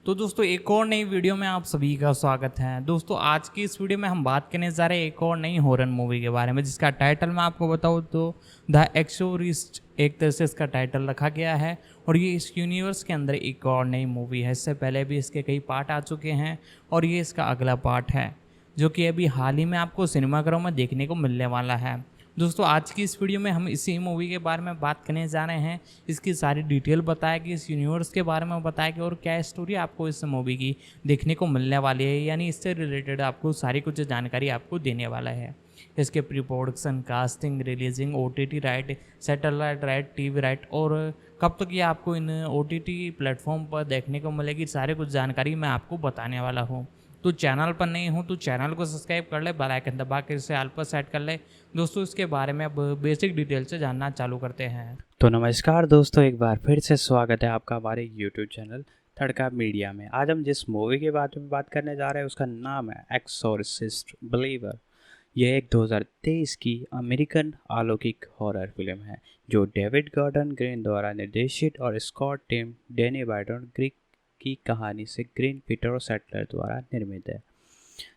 तो दोस्तों एक और नई वीडियो में आप सभी का स्वागत है। दोस्तों आज की इस वीडियो में हम बात करने जा रहे हैं एक और नई हॉरर मूवी के बारे में, जिसका टाइटल मैं आपको बताऊं तो द एक्सोरिस्ट एक तरह से इसका टाइटल रखा गया है। और ये इस यूनिवर्स के अंदर एक और नई मूवी है। इससे पहले भी इसके कई पार्ट आ चुके हैं और ये इसका अगला पार्ट है, जो कि अभी हाल ही में आपको सिनेमाघरों में देखने को मिलने वाला है। दोस्तों आज की इस वीडियो में हम इसी मूवी के बारे में बात करने जा रहे हैं। इसकी सारी डिटेल बताएगी, इस यूनिवर्स के बारे में बताएगी और क्या स्टोरी आपको इस मूवी की देखने को मिलने वाली है, यानी इससे रिलेटेड आपको सारी कुछ जानकारी आपको देने वाला है। इसके pre production, casting, releasing, OTT right, satellite right, TV right और कब तक ये आपको इन OTT प्लेटफॉर्म पर देखने को मिलेगी, सारे कुछ जानकारी मैं आपको बताने वाला हूँ। तो चैनल पर नहीं हो तो चैनल को सब्सक्राइब कर ले, बेल आइकन दबा के इसे ऑल पर सेट कर ले। दोस्तों इसके बारे में अब बेसिक डिटेल से जानना चालू करते हैं। तो नमस्कार दोस्तों, एक बार फिर से स्वागत है आपका हमारे यूट्यूब चैनल तड़का मीडिया में। आज हम जिस मूवी के बारे में बात करने जा रहे हैं उसका नाम है एक्सोर्सिस्ट बिलीवर। यह एक 2023 की अमेरिकन अलौकिक हॉरर फिल्म है जो डेविड गॉर्डन ग्रीन द्वारा निर्देशित और स्कॉट टिम डैनी बाइटन ग्रीक की कहानी से ग्रीन पीटर सैटलर द्वारा निर्मित है।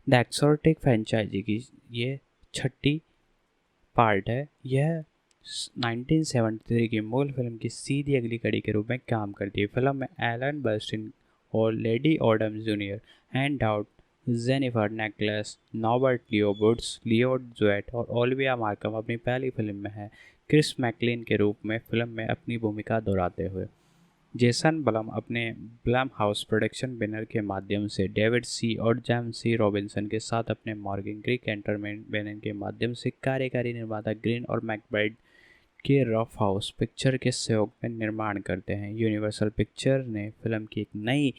द एक्सोर्टिक फ्रेंचाइजी की ये छठी पार्ट है। यह 1973 की मूल फिल्म की सीधी अगली कड़ी के रूप में काम करती है। फिल्म में एलन बर्स्टिन और Lady Odom junior, and Dowd, Jennifer Nettles, Norbert Leo Woods, Leo Dwight और ओलिविया मार्कम अपनी पहली फिल्म में है क्रिस मैकलिन के रूप में फिल्म में अपनी भूमिका दोहराते हुए। जेसन ब्लम अपने ब्लम हाउस प्रोडक्शन बैनर के माध्यम से डेविड सी और जेम्स सी रॉबिन्सन के साथ अपने मॉर्गन क्रीक एंटरटेनमेंट बैनर के माध्यम से कार्यकारी निर्माता ग्रीन और मैकब्राइड के रफ हाउस पिक्चर के सहयोग में निर्माण करते हैं। यूनिवर्सल पिक्चर ने फिल्म की एक नई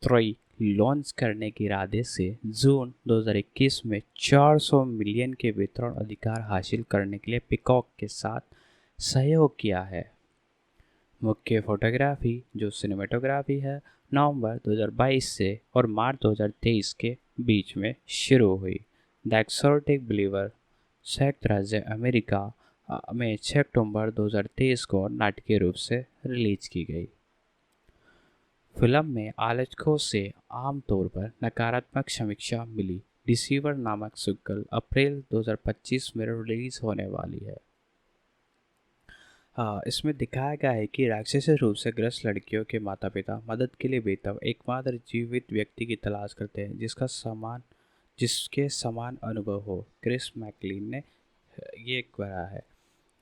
त्रयी लॉन्च करने के इरादे से जून 2021 में 400 मिलियन के वितरण अधिकार हासिल करने के लिए पिकॉक के साथ सहयोग किया है। मुख्य फोटोग्राफी जो सिनेमेटोग्राफी है नवंबर 2022 से और मार्च 2023 के बीच में शुरू हुई। द एक्सोर्टिक बिलीवर संयुक्त राज्य अमेरिका में 6 अक्टूबर 2023 को नाटकीय रूप से रिलीज की गई। फिल्म में आलोचकों से आमतौर पर नकारात्मक समीक्षा मिली। डिसीवर नामक सीक्वल अप्रैल 2025 में रिलीज होने वाली है। इसमें दिखाया गया है कि राक्षसी रूप से ग्रस्त लड़कियों के माता पिता मदद के लिए बेताब एकमात्र जीवित व्यक्ति की तलाश करते हैं जिसके समान अनुभव हो। क्रिस मैकलिन ने ये करा है।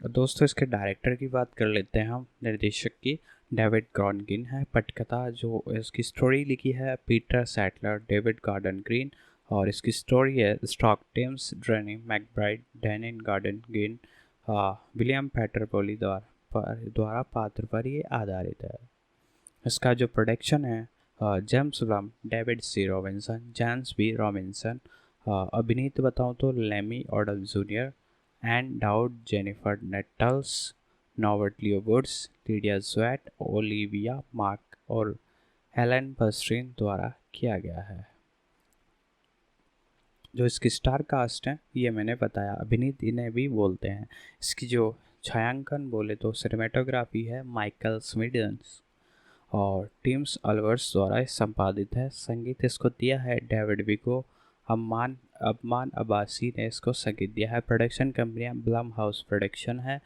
दोस्तों इसके डायरेक्टर की बात कर लेते हैं हम। निर्देशक की डेविड ग्रॉनगिन है। पटकथा जो इसकी स्टोरी लिखी है पीटर सैटलर, डेविड गॉर्डन ग्रीन, और इसकी स्टोरी है stock teams ड्रेनी McBride, डैनिन Gordon green, William पैटरपोली द्वारा पात्र पर ये आधारित है। इसका जो प्रोडक्शन है James Blum, David C Robinson, James B Robinson. अभिनीत बताऊँ तो Lemmy Odom junior, and Dowd, Jennifer Nettles, Norbert Leo Woods, Lydia Dwight, Olivia Mark और एलन बर्स्टिन द्वारा किया गया है। जो इसकी स्टार कास्ट है ये मैंने बताया, अभिनीत इन्हें भी बोलते हैं। इसकी जो छायांकन बोले तो सिनेमेटोग्राफी है माइकल स्मिडन्स और टिम्स अल्वर्स द्वारा संपादित है। संगीत इसको दिया है डेविड विगो, अम्मान अब्बासी ने इसको संगीत दिया है। प्रोडक्शन कंपनियां ब्लम हाउस प्रोडक्शन है,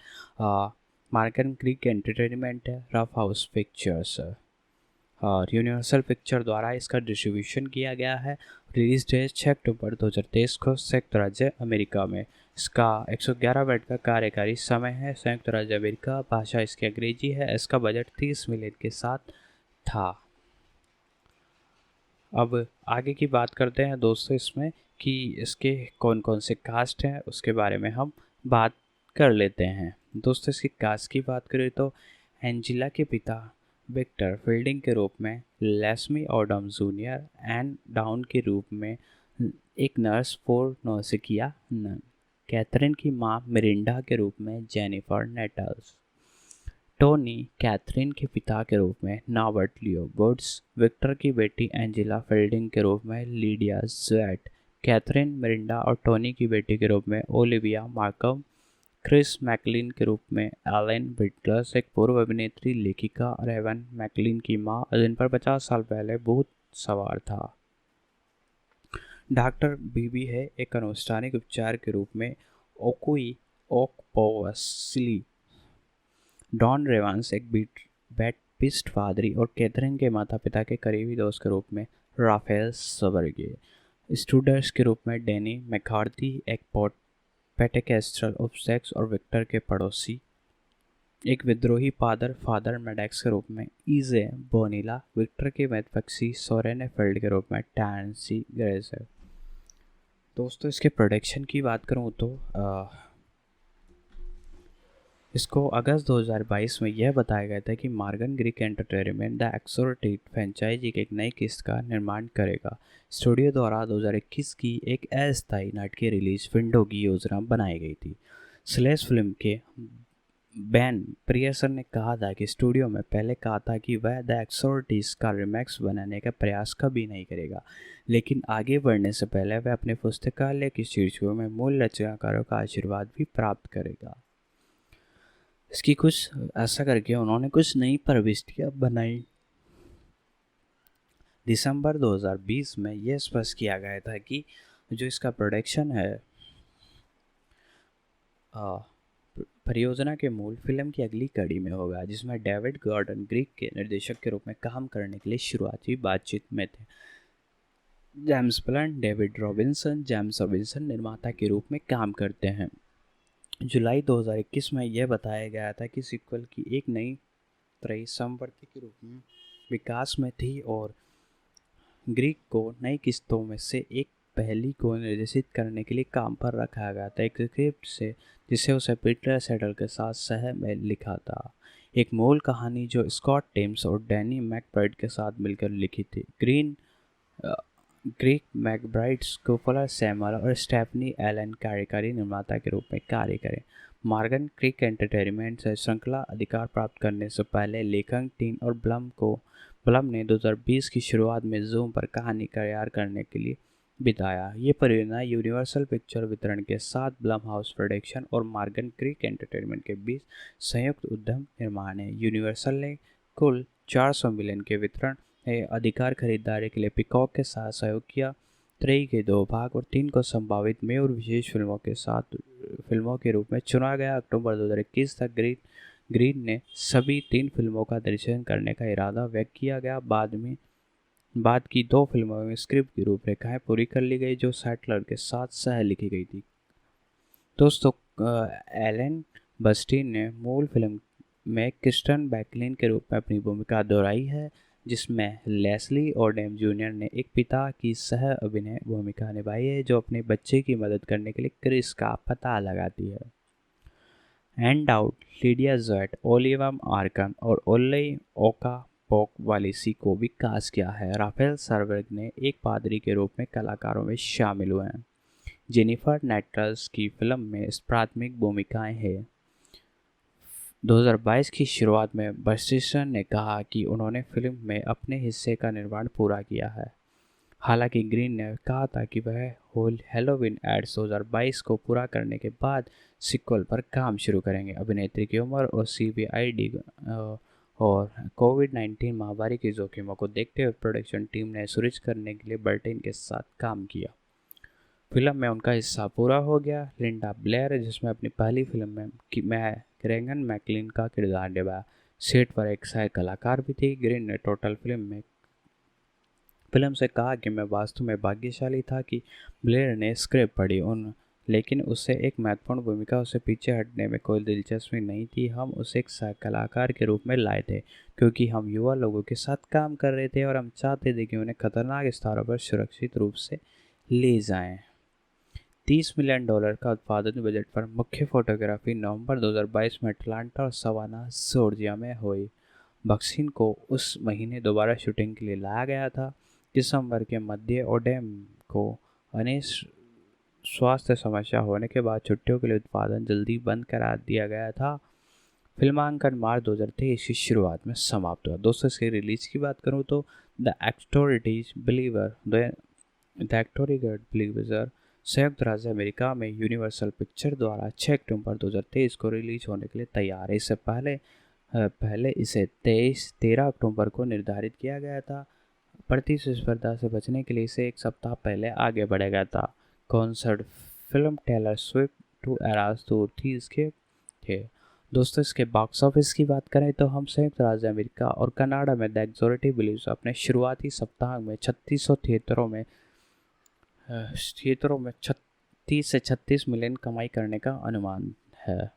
मॉर्गन क्रीक एंटरटेनमेंट है, रफ हाउस पिक्चर्स है और यूनिवर्सल पिक्चर द्वारा इसका डिस्ट्रीब्यूशन किया गया है। रिलीज डेट 6 अक्टूबर 2023 को संयुक्त राज्य अमेरिका में। इसका 111 मिनट का कार्यकारी समय है। संयुक्त राज्य अमेरिका, भाषा इसकी अंग्रेजी है। इसका बजट 30 मिलियन के साथ था। अब आगे की बात करते हैं दोस्तों इसमें कि इसके कौन कौन से कास्ट हैं उसके बारे में हम बात कर लेते हैं। दोस्तों इसकी कास्ट की बात करें तो एंजिला के पिता विक्टर फील्डिंग के रूप में, लेस्मी ओडम जूनियर, एंड डाउन के रूप में एक नर्स फोर नौसिखिया नन, कैथरीन की मां मिरिंडा के रूप में जेनिफर नेटल्स, टोनी कैथरीन के पिता के रूप में नॉबर्ट लियो वुड्स, विक्टर की बेटी एंजिला फील्डिंग के रूप में लिडिया ड्वेट, कैथरीन मिरिंडा और टोनी की बेटी के रूप में ओलिविया मार्कम, क्रिस मैकलिन के रूप में एलन विटलस एक पूर्व अभिनेत्री, लेखिका और एवन मैकलिन की मां, जिन पर 50 साल पहले भूत सवार था। डॉक्टर बीबी है एक अनुष्ठानिक उपचार के रूप में ओकुई ओकपोवस्ली। डॉन रेवांस एक बैटपिस्ट पादरी और कैथरीन के माता पिता के करीबी दोस्त के रूप में राफेल सवर्गे। स्टूडर्स के रूप में डैनी मैकार्थी एक पेटेकेस्ट्रल ऑब्सेक्स और विक्टर के पड़ोसी। एक विद्रोही फादर मेडेक्स के रूप में ईजे बोनीला। विक्टर के मैथपक्षी सोरेने फील्ड के रूप में टैंसी ग्रेजर। दोस्तों इसके प्रोडक्शन की बात करूं तो इसको अगस्त 2022 में यह बताया गया था कि Morgan Creek Entertainment the Exorcist franchise की एक नई किस्त का निर्माण करेगा। स्टूडियो द्वारा 2021 की एक अस्थायी नाटकीय रिलीज विंडो की योजना बनाई गई थी। स्लेश फिल्म के बैन प्रियसन ने कहा था कि स्टूडियो में पहले कहा था कि वह द एक्सोर्टिस्ट का रिमेक्स बनाने का प्रयास कभी नहीं करेगा, लेकिन आगे बढ़ने से पहले वह अपने पुस्तकालय की शीर्षकों में मूल रचनाकारों का आशीर्वाद भी प्राप्त करेगा। इसकी कुछ ऐसा करके उन्होंने कुछ नई प्रविष्टियां बनाई। दिसंबर 2020 में यह स्पष्ट किया गया था कि जो इसका प्रोडक्शन है परियोजना के मूल फिल्म की अगली कड़ी में होगा, जिसमें डेविड गॉर्डन ग्रीक के निर्देशक के रूप में काम करने के लिए शुरुआती बातचीत में थे। जेम्स प्लंट जेम्स रॉबिन्सन निर्माता के रूप में काम करते हैं। जुलाई 2021 में यह बताया गया था कि सीक्वल की एक नई त्रयी समवर्ती के रूप में विकास में थी और ग्रीक को नई किस्तों में से एक पहली को निर्देशित करने के लिए काम पर रखा गया था, एक स्क्रिप्ट से जिसे उसे पीटर सेडल के साथ सह में लिखा था। एक मूल कहानी जो स्कॉट टेम्स और डैनी मैकब्राइड के साथ मिलकर लिखी थी। ग्रीक मैकब्राइड्स कोपोला सैमुअल और स्टेफनी एलन कार्यकारी निर्माता के रूप में कार्य करें। मॉर्गन क्रीक एंटरटेनमेंट से श्रृंखला अधिकार प्राप्त करने से पहले लेखक टीन और ब्लम ने 2020 की शुरुआत में जूम पर कहानी तैयार करने के लिए बिताया। ये परियोजना यूनिवर्सल पिक्चर वितरण के साथ ब्लम हाउस प्रोडक्शन और मॉर्गन क्रीक एंटरटेनमेंट के बीच संयुक्त उद्यम निर्माण है। यूनिवर्सल ने कुल 400 मिलियन के वितरण अधिकार खरीदारी के लिए पिकॉक के साथ सहयोग किया। त्रयी के 2 भाग और 3 को संभावित में और विशेष फिल्मों के रूप में चुना गया। अक्टूबर 2021 तक ग्रीन ने सभी 3 फिल्मों का दर्शन करने का इरादा व्यक्त किया गया। बाद की 2 फिल्मों में स्क्रिप्ट की रूपरेखाएं पूरी कर ली गई, जो सैटलर के साथ सह लिखी गई थी। दोस्तों एलन बस्टीन ने मूल फिल्म में क्रिस्टन बैकलिन के रूप में अपनी भूमिका दोहराई है, जिसमें लेस्ली ओडेम जूनियर ने एक पिता की सह अभिनय भूमिका निभाई है जो अपने बच्चे की मदद करने के लिए क्रिस का पता लगाती है। And out Lydia Jett, Olivia Arkan और ओले ओकापोक वालिसी को भी कास्ट किया है। राफेल सर्वर्ग ने एक पादरी के रूप में कलाकारों में शामिल हुए हैं। जेनिफर नेटल्स की फिल्म में प्राथमिक भूमिकाएं हैं। 2022 की शुरुआत में बस्टिसन ने कहा कि उन्होंने फिल्म में अपने हिस्से का निर्माण पूरा किया है। हालांकि ग्रीन ने कहा था कि वह हैलोवीन एड्स 2022 को पूरा करने के बाद सीक्वल पर काम शुरू करेंगे। अभिनेत्री की उम्र और CVID और कोविड-19 महामारी के जोखिमों को देखते हुए प्रोडक्शन टीम ने सुनिश्चित करने के लिए बर्टिन के साथ काम किया। फिल्म में उनका हिस्सा पूरा हो गया। लिंडा ब्लेयर, जिसमें अपनी पहली फिल्म में रेगन मैकलिन का किरदार निभाया, सेट पर एक सहायक कलाकार भी थी। ग्रीन ने टोटल फिल्म से कहा कि मैं वास्तव में भाग्यशाली था कि ब्लेयर ने स्क्रिप्ट पढ़ी लेकिन उसे एक महत्वपूर्ण भूमिका उसे पीछे हटने में कोई दिलचस्पी नहीं थी। हम उसे एक सहायक कलाकार के रूप में लाए थे क्योंकि हम युवा लोगों के साथ काम कर रहे थे और हम चाहते थे कि उन्हें खतरनाक स्थानों पर सुरक्षित रूप से ले जाएं। $30 मिलियन का उत्पादन बजट पर मुख्य फोटोग्राफी नवंबर 2022 में अटलांटा और सवाना जॉर्जिया में हुई। बक्सिन को उस महीने दोबारा शूटिंग के लिए लाया गया था। दिसंबर के मध्य ओडेम को अनेक स्वास्थ्य समस्या होने के बाद छुट्टियों के लिए उत्पादन जल्दी बंद करा दिया गया था। फिल्मांकन मार्च 2023 की शुरुआत में समाप्त हुआ। दोस्तों इसकी रिलीज की बात करूं तो द एक्टोरिगेट बिलीवर संयुक्त राज्य अमेरिका में यूनिवर्सल पिक्चर द्वारा 6 अक्टूबर 2023 को रिलीज होने के लिए तैयार है। इससे पहले इसे 13 अक्टूबर को निर्धारित किया गया था। प्रतिस्पर्धा से बचने के लिए इसे एक सप्ताह पहले आगे बढ़ाया गया था। कॉन्सर्ट फिल्म टेलर स्विफ्ट टू एरास टूर थी इसके थे। दोस्तों, इसके बॉक्स ऑफिस की बात करें तो हम संयुक्त राज्य अमेरिका और कनाडा में द एक्सोर्सिस्ट बिलीव्स अपने शुरुआती सप्ताह में 3600 थिएटरों में 30 से 36 मिलियन कमाई करने का अनुमान है।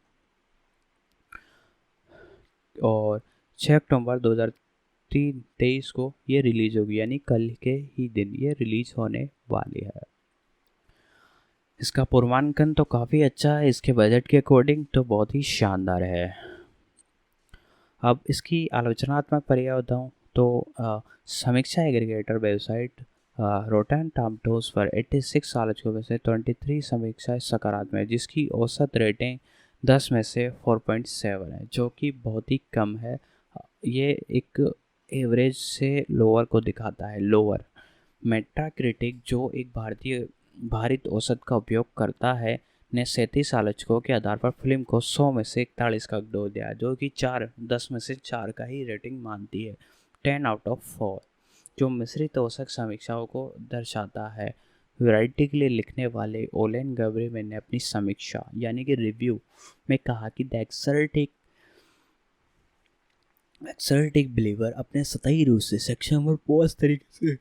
और 6 अक्टूबर 2023 को ये रिलीज होगी, यानी कल के ही दिन ये रिलीज होने वाली है। इसका पूर्वांकन तो काफ़ी अच्छा है, इसके बजट के अकॉर्डिंग तो बहुत ही शानदार है। अब इसकी आलोचनात्मक पर्याय बताऊँ तो समीक्षा एग्रीगेटर वेबसाइट रोटन टॉमेटोज़ पर 86 आलोचकों में से 23 समीक्षाएं सकारात्मक है, जिसकी औसत रेटिंग 10 में से 4.7 है, जो कि बहुत ही कम है। ये एक एवरेज से लोअर को दिखाता है, लोअर। मेटाक्रिटिक जो एक भारित औसत का उपयोग करता है ने 37 आलोचकों के आधार पर फिल्म को 100 में से 41 का ग्रेड दिया, जो कि 10 में से 4 का ही रेटिंग मानती है, 10 आउट ऑफ 4, जो मिश्रित औसत समीक्षाओं को दर्शाता है। वैरायटी के लिए लिखने वाले ओलेन गब्रेमैन ने अपनी समीक्षा यानी कि रिव्यू में कहा कि द एक्सर्टिक बिलीवर अपने सतही रूप से सक्षम और पॉज तरीके से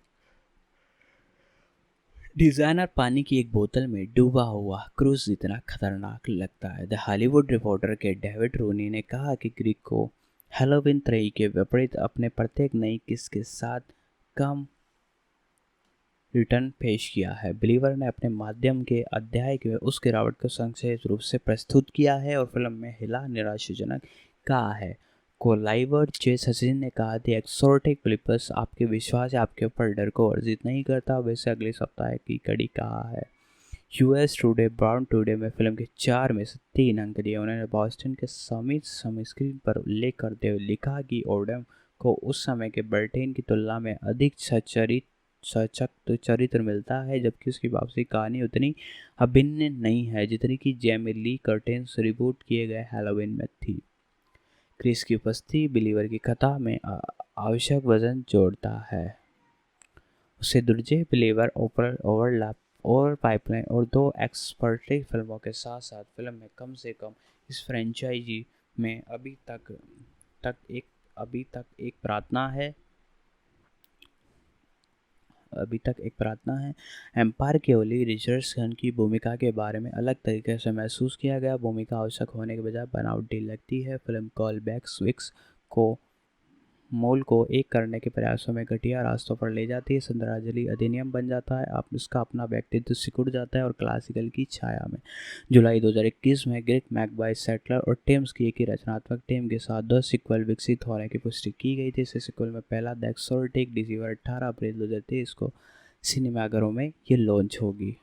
डिजाइनर पानी की एक बोतल में डूबा हुआ क्रूज जितना खतरनाक लगता है। द हॉलीवुड रिपोर्टर के डेविड रूनी ने कहा कि ग्रीक को हैलोवीन 3 के विपरीत अपने प्रत्येक नई किस के साथ कम रिटर्न पेश किया है। बिलीवर ने अपने माध्यम के अध्याय के उस गिरावट को संक्षेप रूप से प्रस्तुत किया है और फिल्म में हिला निराशाजनक कहा है। कोलाइवर जे सचिन ने कहा, द एक्सोर्टिक बिलीवर्स आपके विश्वास या आपके ऊपर डर को अर्जित नहीं करता। वैसे अगले सप्ताह की कड़ी कहा है। यूएस टुडे ब्राउन टुडे में फिल्म के 4 में से 3 अंक दिए। उन्होंने बॉस्टन के समिट स्क्रीन पर उल्लेख करते हुए लिखा कि ओडेम को उस समय के बर्टेन की तुलना में अधिक सशक्त चरित्र मिलता है, जबकि उसकी वापसी कहानी उतनी अभिन्न नहीं है जितनी कि जेमी ली कर्टेन्स रिबूट किए गए हैलोवीन में थी। क्रिस की उपस्थिति बिलीवर की कथा में आवश्यक वजन जोड़ता है। उसे दुर्जय बिलीवर ओवरलैप और पाइपलाइन और 2 एक्सपर्टिक फिल्मों के साथ साथ फिल्म में कम से कम इस फ्रेंचाइजी में अभी तक एक प्रार्थना है। एम्पायर के ओली रिचर्डसन की भूमिका के बारे में अलग तरीके से महसूस किया गया। भूमिका आवश्यक होने के बजाय बनावटी लगती है। फिल्म कॉल बैक स्विक्स को मूल को एक करने के प्रयासों में घटिया रास्तों पर ले जाती है। श्रद्धांजलि अधिनियम बन जाता है, आप उसका अपना व्यक्तित्व सिकुड़ जाता है और क्लासिकल की छाया में जुलाई 2021 में ग्रेग मैकबाय सेटलर और टेम्स की एक ही रचनात्मक टीम के साथ 2 सीक्वल विकसित होने की पुष्टि की गई थी। इस सीक्वल में पहला द एक्सोर्टिक डिसीवर 18 अप्रैल 2023 को सिनेमाघरों में ये लॉन्च होगी।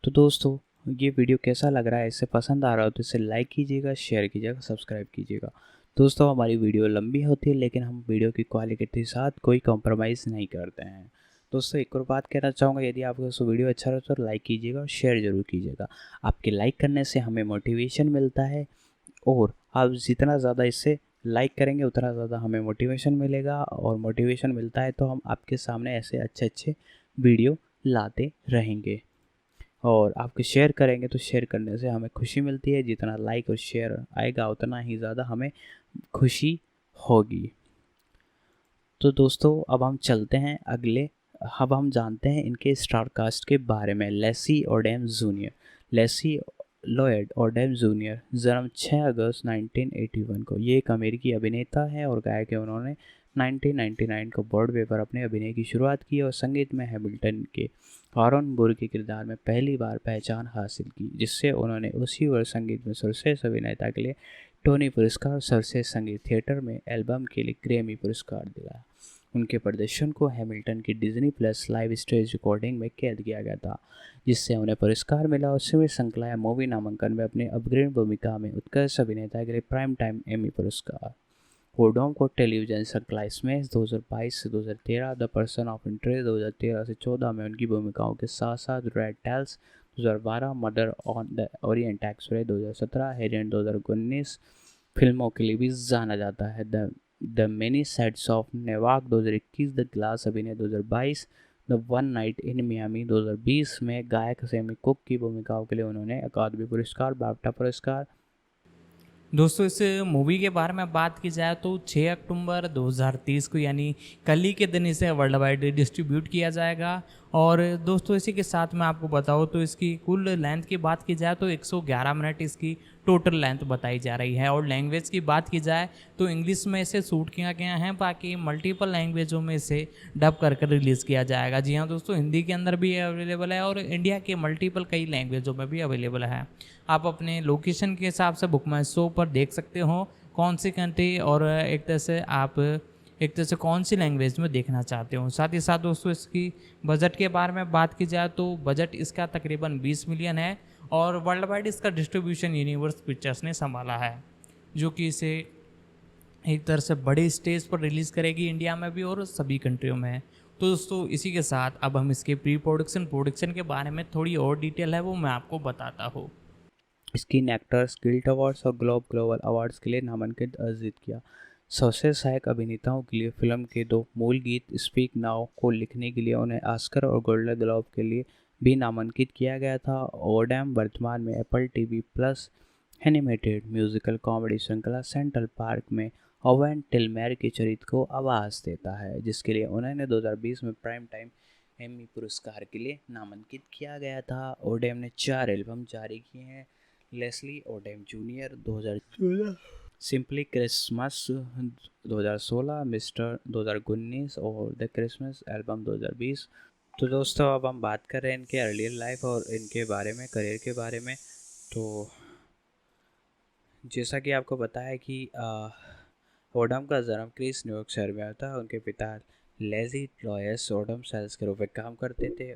तो दोस्तों, ये वीडियो कैसा लग रहा है? इसे पसंद आ रहा हो तो इसे लाइक कीजिएगा, शेयर कीजिएगा, सब्सक्राइब कीजिएगा। दोस्तों, हमारी वीडियो लंबी होती है लेकिन हम वीडियो की क्वालिटी के साथ कोई कॉम्प्रोमाइज़ नहीं करते हैं। दोस्तों, एक और बात कहना चाहूँगा, यदि आपको वीडियो अच्छा लगे तो लाइक कीजिएगा और शेयर ज़रूर कीजिएगा। आपके लाइक करने से हमें मोटिवेशन मिलता है और आप जितना ज़्यादा इसे लाइक करेंगे उतना ज़्यादा हमें मोटिवेशन मिलेगा, और मोटिवेशन मिलता है तो हम आपके सामने ऐसे अच्छे वीडियो लाते रहेंगे। और आपके शेयर करेंगे तो शेयर करने से हमें खुशी मिलती है। जितना लाइक और शेयर आएगा उतना ही ज़्यादा हमें खुशी होगी। तो दोस्तों, अब हम जानते हैं इनके स्टार कास्ट के बारे में। लेसी लॉयड ओडेम जूनियर जन्म 6 अगस्त 1981 को। ये एक अमेरिकी अभिनेता है और गायक है। उन्होंने 1999 को ब्रॉडवे पर अपने अभिनय की शुरुआत की और संगीत में हैमिल्टन के आरोन बुर के किरदार में पहली बार पहचान हासिल की, जिससे उन्होंने उसी वर्ष संगीत में सर्वश्रेष्ठ अभिनेता के लिए टोनी पुरस्कार, सर्वश्रेष्ठ संगीत थिएटर में एल्बम के लिए ग्रैमी पुरस्कार दिलाया। उनके प्रदर्शन को हैमिल्टन की Disney plus live stage recording में कैद किया गया था, जिससे उन्हें पुरस्कार मिला। और सिविल श्रृंखला मूवी नामांकन में अपनी अग्रणी भूमिका में उत्कृष्ट अभिनेता के लिए प्राइम टाइम एमी पुरस्कार ओडम को टेलीविजन सर्कलाइसमेंस 2022 से 2013, द पर्सन ऑफ इंटरेस्ट 2013 से 14 में उनकी भूमिकाओं के साथ साथ Red Tails 2012, Murder on the Orient Express 2017, Harriet 2019 फिल्मों के लिए भी जाना जाता है। The many saints of Newark 2021, the glass अभिनय 2022, the one night in Miami 2020 में गायक सैमी कुक की भूमिकाओं के लिए उन्होंने अकादमी पुरस्कार, बाफ्टा पुरस्कार। दोस्तों इस मूवी के बारे में बात की जाए तो 6 अक्टूबर 2030 को यानी कल ही के दिन इसे वर्ल्ड वाइड डिस्ट्रीब्यूट किया जाएगा। और दोस्तों इसी के साथ मैं आपको बताऊँ तो इसकी कुल लेंथ की बात की जाए तो 111 मिनट इसकी टोटल लेंथ बताई जा रही है। और लैंग्वेज की बात की जाए तो इंग्लिश में इसे शूट किया गया है, बाकी मल्टीपल लैंग्वेजों में इसे डब करके रिलीज़ किया जाएगा। जी हाँ दोस्तों, हिंदी के अंदर भी अवेलेबल है और इंडिया के मल्टीपल कई लैंग्वेजों में भी अवेलेबल है। आप अपने लोकेशन के हिसाब से बुक माई शो पर देख सकते हो कौन सी कंट्री और एक तरह से कौन सी लैंग्वेज में देखना चाहते हो। साथ ही साथ दोस्तों इसकी बजट के बारे में बात की जाए तो बजट इसका तकरीबन 20 मिलियन है और वर्ल्ड वाइड इसका डिस्ट्रीब्यूशन यूनिवर्स पिक्चर्स ने संभाला है, जो कि इसे एक तरह से बड़े स्टेज पर रिलीज़ करेगी इंडिया में भी और सभी कंट्रियों में। तो दोस्तों इसी के साथ अब हम इसके प्रोडक्शन के बारे में थोड़ी और डिटेल है वो मैं आपको बताता हूँ। स्क्रीन एक्टर्स गिल्ड अवार्ड्स और ग्लोबल अवार्ड्स के लिए नामांकित अर्जित किया। सबसे सहायक अभिनेताओं के लिए फिल्म के 2 मूल गीत स्पीक नाउ को लिखने के लिए उन्हें ऑस्कर और गोल्डन ग्लोब के लिए भी नामांकित किया गया था। ओडम वर्तमान में Apple TV plus animated musical comedy श्रृंखला सेंट्रल पार्क में ओवेन टिलमेर के चरित्र को आवाज़ देता है, जिसके लिए उन्हें 2020 में प्राइम टाइम एमी पुरस्कार के लिए नामांकित किया गया था। ओडेम ने 4 एल्बम जारी किए हैं। Leslie Odom junior 2014, Simply Christmas 2016, Mister 2019 और द क्रिसमस एल्बम 2020। तो दोस्तों अब हम बात कर रहे हैं इनके अर्लियर लाइफ और इनके बारे में, करियर के बारे में। तो जैसा कि आपको पता है कि ओडम का जन्म क्रिस न्यूयॉर्क शहर में होता है। उनके पिता लेजी लॉयस ओडम सेल्स के रूप में काम करते थे।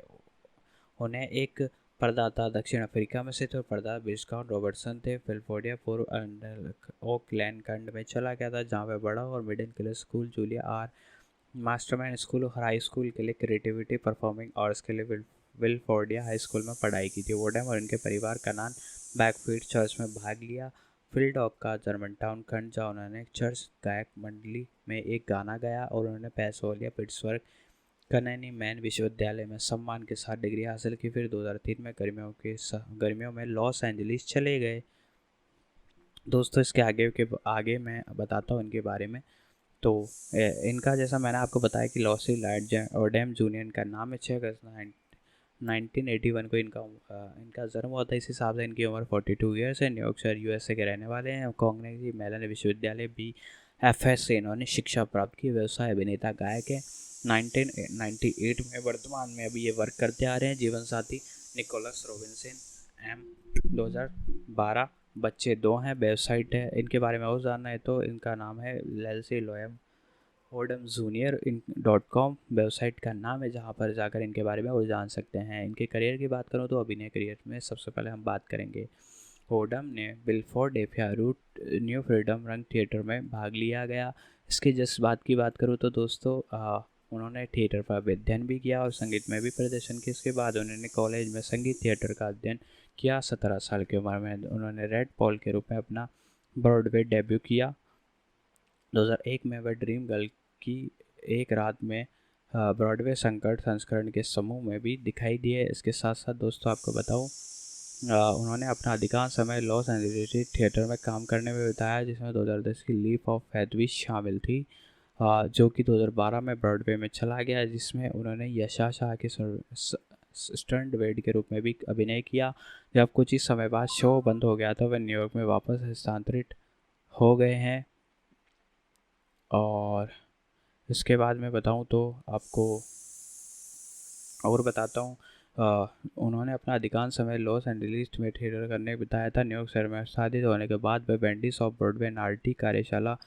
उन्हें एक प्रदाता दक्षिण अफ्रीका में से थे और प्रदाता बिस्काउंट रॉबर्टसन थे। फिलफोर्डिया पूर्व ओकलैंड खंड में चला गया था, जहाँ पे बड़ा और middle class school, Julia R Masterman school और हाई स्कूल के लिए क्रिएटिविटी परफॉर्मिंग आर्ट्स के लिए विलफोर्डिया हाई स्कूल में पढ़ाई की थी। ओडम और उनके परिवार का नाम बैकफील्ड चर्च में भाग लिया। फिलडॉग का जर्मन टाउन खंड, जहाँ उन्होंने चर्च गायक मंडली में एक गाना गाया और उन्होंने पेंसिल्वेनिया पिट्सबर्ग कनेनी मैन विश्वविद्यालय में सम्मान के साथ डिग्री हासिल की। फिर 2003 में गर्मियों में लॉस एंजलिस चले गए। दोस्तों इसके आगे मैं बताता हूँ इनके बारे में। तो इनका जैसा मैंने आपको बताया कि लॉसी लाइट ओडेम जूनियर का नाम है। 6 अगस्त 1981 को इनका जन्म हुआ था। इस हिसाब से इनकी उम्र 42 ईयर्स है। न्यूयॉर्क शहर यूएसए के रहने वाले हैं। कांग्रेस मेलन विश्वविद्यालय BFS से इन्होंने शिक्षा प्राप्त की। व्यवसाय अभिनेता गायक है। 1998 में वर्तमान में अभी ये वर्क करते आ रहे हैं। जीवन साथी निकोलस रॉबिन्सन M 2012, बच्चे 2 हैं। वेबसाइट है इनके बारे में और जानना है तो इनका नाम है लेल्सी लोएम ओडम जूनियर .com वेबसाइट का नाम है, जहां पर जाकर इनके बारे में और जान सकते हैं। इनके करियर की बात करूं तो अभिनय करियर में सबसे पहले हम बात करेंगे। ओडम ने बिलफोर्ड एफिया रूट न्यू फ्रीडम रंग थिएटर में भाग लिया गया। इसके जस्ट बात की बात करूं तो दोस्तों उन्होंने थिएटर पर अध्ययन भी किया और संगीत में भी प्रदर्शन किया। इसके बाद उन्होंने कॉलेज में संगीत थिएटर का अध्ययन किया। 17 साल की उम्र में उन्होंने रेड पॉल के रूप में अपना ब्रॉडवे डेब्यू किया। 2001 में वह ड्रीम गर्ल की एक रात में ब्रॉडवे संकट संस्करण के समूह में भी दिखाई दिए। इसके साथ साथ दोस्तों आपको बताऊं उन्होंने अपना अधिकांश समय लॉस एंजलिस थिएटर में काम करने में बिताया, जिसमें 2010 की लीप ऑफ फेथ भी शामिल थी, जो कि 2012 में ब्रॉडवे में चला गया, जिसमें उन्होंने यशा शाह के स्टंट वेड के रूप में भी अभिनय किया। जब कुछ ही समय बाद शो बंद हो गया था, वह न्यूयॉर्क में वापस स्थानांतरित हो गए हैं। और इसके बाद मैं बताऊं तो आपको और बताता हूँ, उन्होंने अपना अधिकांश समय लॉस एंजलिस में थिएटर करने बिताया था। न्यूयॉर्क शहर में शादी होने के बाद वे वेंडीज ऑफ ब्रॉडवे नार्टी कार्यशाला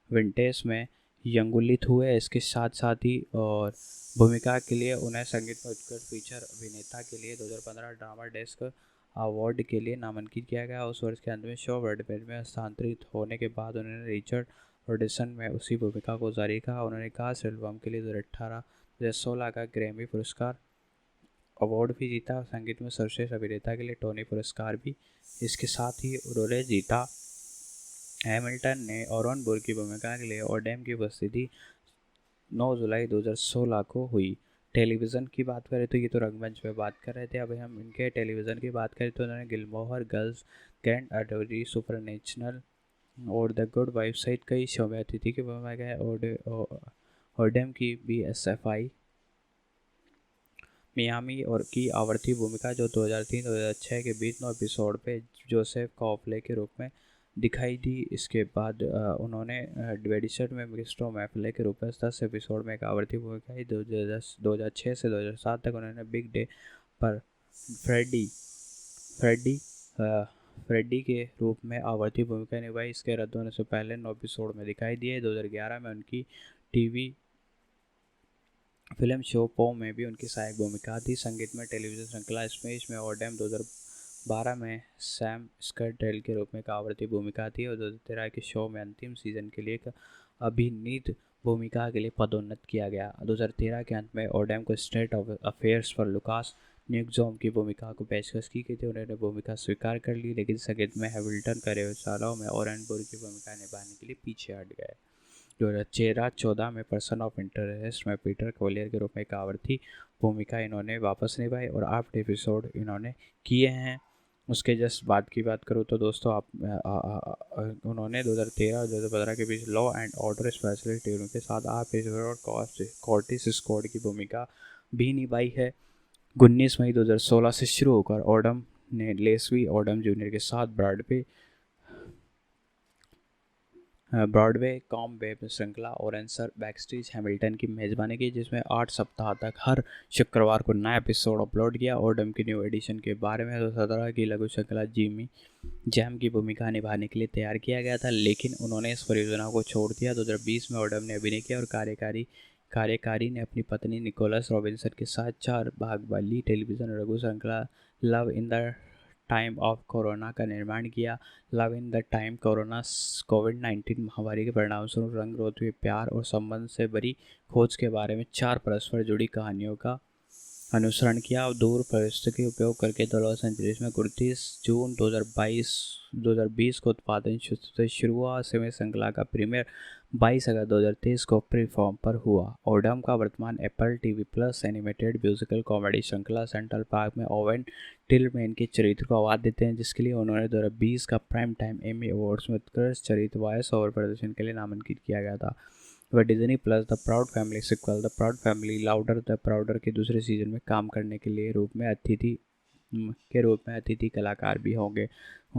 विंटेज में यंगुलित हुए। इसके साथ साथ ही और भूमिका के लिए उन्हें संगीत में उत्कृष्ट फीचर अभिनेता के लिए 2015 ड्रामा डेस्क अवार्ड के लिए नामांकित किया गया। उस वर्ष के अंत में शो ब्रॉडवे में स्थानांतरित होने के बाद उन्होंने रिचर्ड ऑडिशन में उसी भूमिका को जारी कहा। उन्होंने कास्ट एल्बम के लिए 2018-2016 का ग्रैमी पुरस्कार अवार्ड भी जीता। संगीत में सर्वश्रेष्ठ अभिनेता के लिए टोनी पुरस्कार भी इसके साथ ही उन्होंने जीता। हैमिल्टन ने ऑरन बुर की भूमिका के लिए ओडेम की उपस्थिति 9 जुलाई 2016 को हुई। टेलीविज़न की बात करें तो ये तो रंगमंच पे बात कर रहे थे, अभी हम इनके टेलीविज़न की बात करें तो उन्होंने गिलमोहर गर्ल्स, ग्रैंड अडोरी, सुपरनेशनल और द गुड वाइफ सहित कई शो में अतिथि की भूमिका है। ओडेम की BSFI मियामी और की आवर्ती भूमिका जो 2003-2006 के बीच 9 एपिसोड पे जोसेफ कॉफले के रूप में दिखाई दी। इसके बाद उन्होंने डिवेडिशन में मिस्टर मैफले के रूप में 10 एपिसोड में एक आवर्ती भूमिका ही 2006 से 2007 तक उन्होंने बिग डे पर फ्रेडी के रूप में आवर्ती भूमिका निभाई। इसके रद्द होने से पहले 9 एपिसोड में दिखाई दिए। 2011 में उनकी टीवी फिल्म शो पो में भी उनकी सहायक भूमिका थी। संगीत में टेलीविज़न श्रृंखला स्मेश में ओडेम 2012 में सैम स्कर्टेल के रूप में एक आवर्ती भूमिका थी और 2013 के शो में अंतिम सीजन के लिए एक अभिनीत भूमिका के लिए पदोन्नत किया गया। 2013 के अंत में ओडेम को स्टेट ऑफ अफेयर्स पर लुकास न्यूजोम की भूमिका को पेशकश की गई थी। उन्होंने भूमिका स्वीकार कर ली, लेकिन संगीत में हैमिल्टन कार्यशालाओं में ऑरन बुर की भूमिका निभाने के लिए पीछे हट गए। 2013-14 में पर्सन ऑफ इंटरेस्ट में पीटर कोलियर के रूप में एक आवर्ती भूमिका इन्होंने वापस निभाई और 8 एपिसोड इन्होंने किए हैं। उसके जस्ट बाद की बात करूँ तो दोस्तों उन्होंने 2013 और 2015 के बीच law and order specialist team के साथ 8 एपिसोड कॉर्टिस स्क्वाड की भूमिका भी निभाई है। 19 मई 2016 से शुरू होकर ओडम ने लेस्ली ओडम जूनियर के साथ ब्रॉडवे कॉम वेब श्रृंखला और आंसर बैकस्टेज हैमिल्टन की मेज़बानी की, जिसमें 8 सप्ताह तक हर शुक्रवार को नया एपिसोड अपलोड किया। ओडम की न्यू एडिशन के बारे में 2017 की लघु श्रृंखला जिमी जैम की भूमिका निभाने के लिए तैयार किया गया था, लेकिन उन्होंने इस परियोजना को छोड़ दिया। 2020 में ओडम ने अभिनय किया और कार्यकारी ने अपनी पत्नी निकोलस रॉबिन्सन के साथ 4 भाग वाली टेलीविज़न लघु श्रृंखला Love in the Time of Corona का निर्माण किया। Love in the Time Corona कोविड-19 महामारी के परिणामस्वरूप रंग रोध हुए प्यार और संबंध से भरी खोज के बारे में 4 परस्पर जुड़ी कहानियों का अनुसरण किया और दूर परिस्थिति के उपयोग करके लॉस एंजलिस में 29 जून 2020 को उत्पादन शुरू हुआ। समय श्रृंखला का प्रीमियर 22 अगस्त 2023 को प्रीफॉर्म पर हुआ। ओडम का वर्तमान Apple TV plus animated musical comedy श्रृंखला सेंट्रल पार्क में ओवेन टिलमैन के चरित्र को आवाज़ देते हैं, जिसके लिए उन्होंने 2020 का प्राइम टाइम एमी अवार्ड्स में उत्कृष्ट चरित्र वॉइस ओवर प्रदर्शन के लिए नामांकित किया गया था। वह Disney plus the proud family sequel the proud family louder the prouder के दूसरे सीजन में काम करने के लिए अतिथि कलाकार भी होंगे।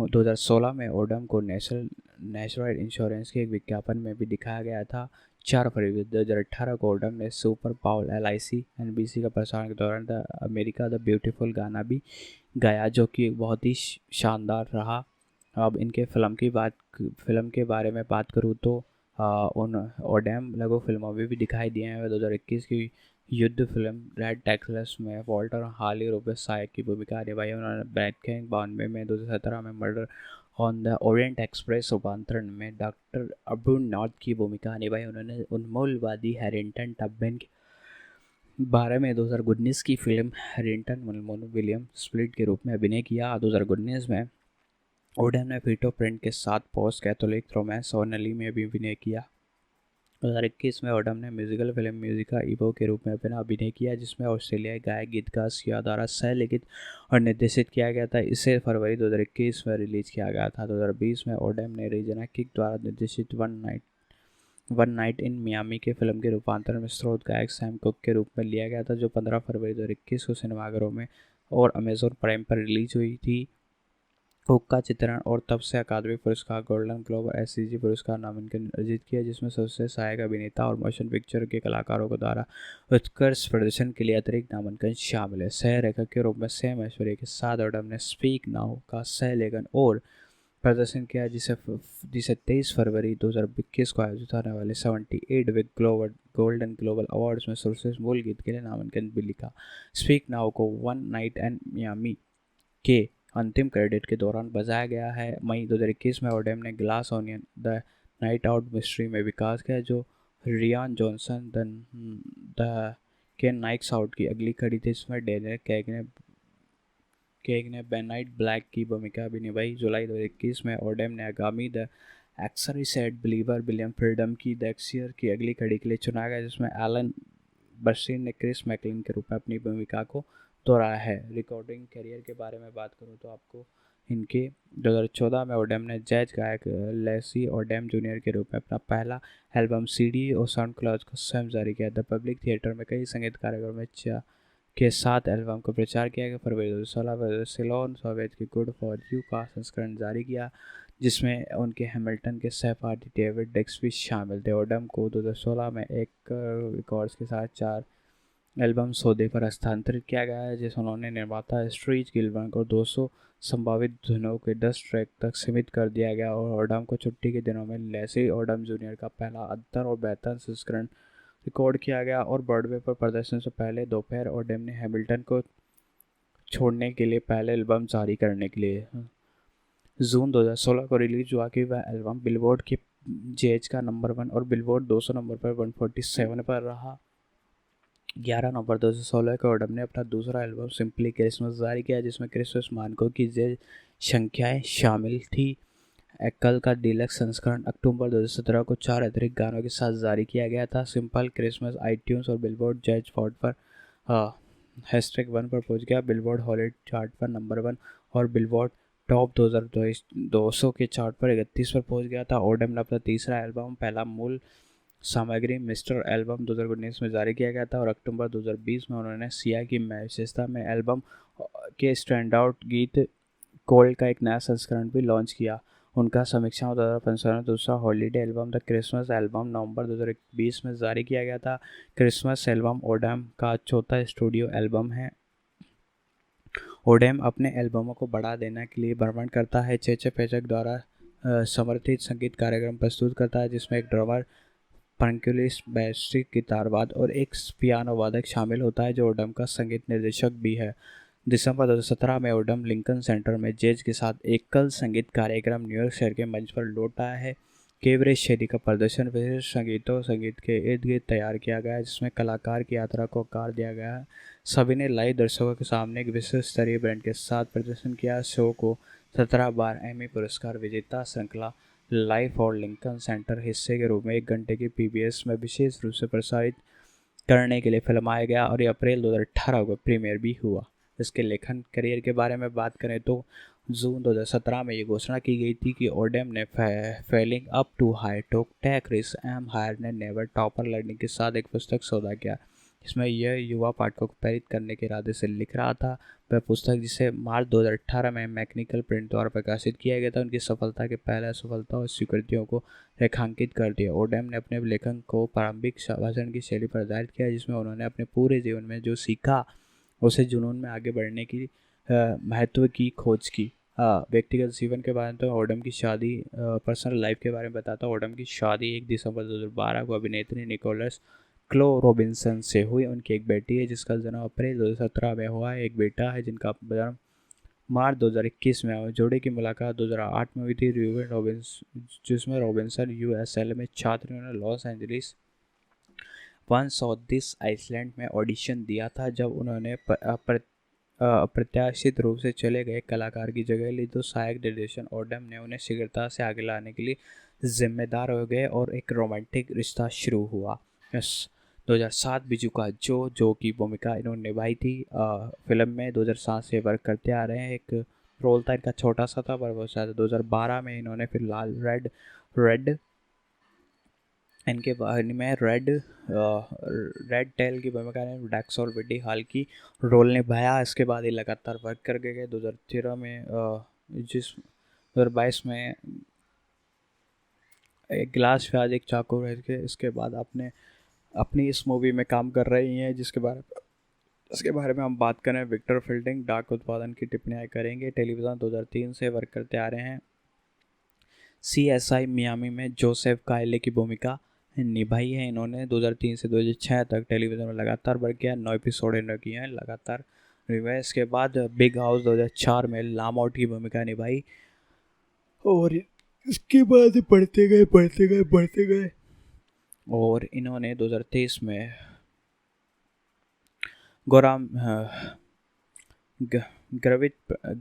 2016 में ओडम को नेशनल इंश्योरेंस के एक विज्ञापन में भी दिखाया गया था। 4 फरवरी 2018 को ओडम ने सुपर बाउल LIC NBC का प्रसारण के दौरान द अमेरिका द ब्यूटीफुल गाना भी गाया, जो कि बहुत ही शानदार रहा। अब इनके फिल्म के बारे में बात करूँ तो उन ओडम लघु फिल्मों में भी दिखाई दिए हैं। 2021 की युद्ध फिल्म रेड टेक्सास में वॉल्टर हाली रूप में सहायक की भूमिका निभाई। उन्होंने बैटकैंग 92 में 2017 में murder on the Orient express रूपांतरण में डॉक्टर अब्रून नॉर्थ की भूमिका निभाई। उन्होंने उन्मूलवादी हैरिंगटन टब्बन के बारे में 2019 की फिल्म हैरिंगटन विलियम स्प्लिट के रूप में अभिनय किया। 2019 में ओडम ने फीटो प्रिंट के साथ पोस्ट कैथोलिक रोमांस और नली में भी अभिनय किया। 2021 में ओडम ने म्यूजिकल फिल्म म्यूजिका इवो के रूप में अपना अभिनय किया, जिसमें ऑस्ट्रेलियाई गायक गीतकार सिया द्वारा सह लिखित और निर्देशित किया गया था। इसे फरवरी 2021 में रिलीज किया गया था। 2020 में ओडम ने रीजना किक द्वारा निर्देशित वन नाइट इन मियामी के फिल्म के रूपांतरण में स्रोत गायक सैम कुक के रूप में लिया गया था, जो 15 फरवरी 2021 को सिनेमाघरों में और अमेजोन प्राइम पर रिलीज हुई थी। कुक का चित्रण और तब से अकादमी पुरस्कार, गोल्डन ग्लोब और SCG पुरस्कार नामांकन अर्जित किया, जिसमें सबसे सहायक अभिनेता और मोशन पिक्चर के कलाकारों को द्वारा उत्कृष्ट प्रदर्शन के लिए अतिरिक्त नामांकन शामिल है। सह लेखक के रूप में सैम ऐश्वर्या के साथ ओडम ने स्पीक नाउ का सह लेखन और प्रदर्शन किया, जिसे 23 फरवरी 2021 को आयोजित होने वाले 78वीं गोल्डन ग्लोबल अवार्ड्स में सर्वश्रेष्ठ मूल गीत के लिए नामांकन भी लिखा। स्पीक नाउ को वन नाइट इन मियामी के अंतिम क्रेडिट के दौरान बजाया गया है। मई 2021 में ओडम ने glass onion the night out mystery में विकास का जो रियान जॉनसन द के नाइट्स आउट की अगली कड़ी थी, इसमें डेनियल क्रेग ने बेनाइट ब्लैक की भूमिका भी निभाई। जुलाई 2021 में ओडेम ने आगामी द एक्सोरिस्ट बिलीवर विलियम फ्रीडम की द एक्सियर की अगली कड़ी के लिए चुना गया, जिसमें एलन बर्सिन ने क्रिस मैकलिन के रूप में अपनी भूमिका को दोहराया है। रिकॉर्डिंग करियर के बारे में बात करूं तो आपको इनके 2014 में ओडेम ने जैज गायक लेसी ओडेम जूनियर के रूप में अपना पहला एल्बम सीडी और साउंड क्लाउड को स्वयं जारी किया। द पब्लिक थिएटर में कई संगीत कार्यक्रमों के साथ एल्बम को प्रचार किया गया। फरवरी 2016 में सिलोन सोवियत की गुड फॉर यू का संस्करण जारी किया, जिसमें उनके हैमिल्टन के सहपाठी डेविड डिक्स भी शामिल थे। ओडम को 2016 में एक रिकॉर्ड्स के साथ 4 एल्बम सौदे पर हस्तांतरित किया गया है, जिसे उन्होंने निर्माता स्ट्रीज गिलबर्ट को 200 संभावित धुनों के 10 ट्रैक तक सीमित कर दिया गया। और ओडम को छुट्टी के दिनों में लेसी ओडम जूनियर का पहला अद्भुत और बेहतर संस्करण रिकॉर्ड किया गया। और ब्रॉडवे पर प्रदर्शन से पहले दोपहर ओडेम ने हैमिल्टन को छोड़ने के लिए पहले एल्बम जारी करने के लिए जून 2016 को रिलीज हुआ कि वह एल्बम बिलबोर्ड के जेज का नंबर 1 और बिलबोर्ड 200 नंबर पर 147 पर रहा। 11 नवंबर 2016 को ओडम ने अपना दूसरा एल्बम सिंपली क्रिसमस जारी किया, जिसमें क्रिसमस मानकों की जेज संख्याएं शामिल थी। एकल का डीलक्स संस्करण अक्टूबर 2017 को 4 अतिरिक्त गानों के साथ जारी किया गया था। सिंपल क्रिसमस आईट्यून्स और बिलबोर्ड जैज फॉर्ड पर #1 पर पहुंच गया। बिलबोर्ड हॉलिडे चार्ट पर नंबर 1 और बिलबोर्ड टॉप 2200 के चार्ट पर 31 पर पहुंच गया था। ओडम ने अपना तीसरा एल्बम पहला मूल सामग्री मिस्टर एल्बम 2019 में जारी किया गया था। और अक्टूबर 2020 में उन्होंने सिया की विशेषता में एल्बम के स्टैंड आउट गीत कोल्ड का एक नया संस्करण भी लॉन्च किया। उनका समीक्षाओं 2015 दूसरा holiday album the Christmas album नवंबर 2020 में जारी किया गया था। क्रिसमस एल्बम ओडम का चौथा स्टूडियो एल्बम है। ओडेम अपने एल्बमों को बढ़ा देने के लिए भ्रमण करता है। चेचे पेचक द्वारा समर्थित संगीत कार्यक्रम प्रस्तुत करता है, जिसमें एक ड्रमर, परक्यूलिस्ट, बैसरी, गिटारवाद और एक पियानो वादक शामिल होता है, जो ओडम का संगीत निर्देशक भी है। दिसंबर 2017 में ओडम लिंकन सेंटर में जेज के साथ एकल संगीत कार्यक्रम न्यूयॉर्क शहर के मंच पर लौट आया है। केवरेज शैली का प्रदर्शन विशेष संगीत के इर्द गिर्द तैयार किया गया है, जिसमें कलाकार की यात्रा को आकार दिया गया है। सभी ने लाइव दर्शकों के सामने एक विशेष स्तरीय बैंड के साथ प्रदर्शन किया। शो को 17 बार एमी पुरस्कार विजेता श्रृंखला लाइव और लिंकन सेंटर हिस्से के रूप में 1 घंटे की पीबीएस में विशेष रूप से प्रसारित करने के लिए फिल्माया गया और ये अप्रैल 2018 को प्रीमियर भी हुआ। इसके लेखन करियर के बारे में बात करें तो जून 2017 में ये घोषणा की गई थी कि ओडेम ने failing up to high talk टेक रिस एम हायर ने नेवर टॉपर लर्निंग के साथ एक पुस्तक सौदा किया, जिसमें यह युवा पाठकों को प्रेरित करने के इरादे से लिख रहा था। वह पुस्तक, जिसे मार्च 2018 में मैकेनिकल प्रिंट द्वारा प्रकाशित किया गया था, उनकी सफलता के पहले असफलता और स्वीकृतियों को रेखांकित कर दिया। ओडेम ने अपने लेखन को प्रारंभिक भाषण की शैली पर आधारित किया, जिसमें उन्होंने अपने पूरे जीवन में जो सीखा उसे जुनून में आगे बढ़ने की महत्व की खोज की। व्यक्तिगत जीवन के बारे में तो ओडम की शादी, पर्सनल लाइफ के बारे में बताता हूँ। ओडम की शादी 1 दिसंबर 2012 को अभिनेत्री निकोलस क्लो रॉबिन्सन से हुई। उनकी एक बेटी है जिसका जन्म अप्रैल 2017 में हुआ है। एक बेटा है जिनका जन्म मार्च 2021 में हुआ। जोड़े की मुलाकात 2008 में हुई थी जिसमें रॉबिन्सन यूएसएल में छात्र ने लॉस एंजलिस दिस आइसलैंड में ऑडिशन दिया था। जब उन्होंने अप्रत्याशित रूप से चले गए कलाकार की जगह ली, तो सहायक निर्देशन ओडम ने उन्हें शीघ्रता से आगे लाने के लिए जिम्मेदार हो गए और एक रोमांटिक रिश्ता शुरू हुआ। 2007 बिजू का जो की भूमिका इन्होंने निभाई थी फिल्म में 2007 से वर्क करते आ रहे हैं। एक रोल था इनका, छोटा सा था पर बहुत ज़्यादा। 2012 में इन्होंने फिर लाल रेड इनके बारे में रेड टेल की भूमिका ने डैक्स और विडी हाल की रोल निभाया। इसके बाद ये लगातार वर्क कर गए। 2013 में 2022 में एक गिलास प्याज एक चाकू रह के इसके बाद आपने अपनी इस मूवी में काम कर रही हैं, जिसके बारे में हम बात करें। विक्टर फील्डिंग डाक उत्पादन की टिप्पणियाँ करेंगे। टेलीविज़न 2003 से वर्क करते आ रहे हैं। CSI मियामी में जोसेफ कायले की भूमिका निभाई है इन्होंने। 2003 से 2006 तक टेलीविज़न में लगातार वर्क किया। 9 एपिसोड इन्होंने किए हैं लगातार। रिवाइज के बाद बिग हाउस 2004 में लामौट की भूमिका निभाई और इसके बाद बढ़ते गए और इन्होंने 2023 में गोराम ग्रेविट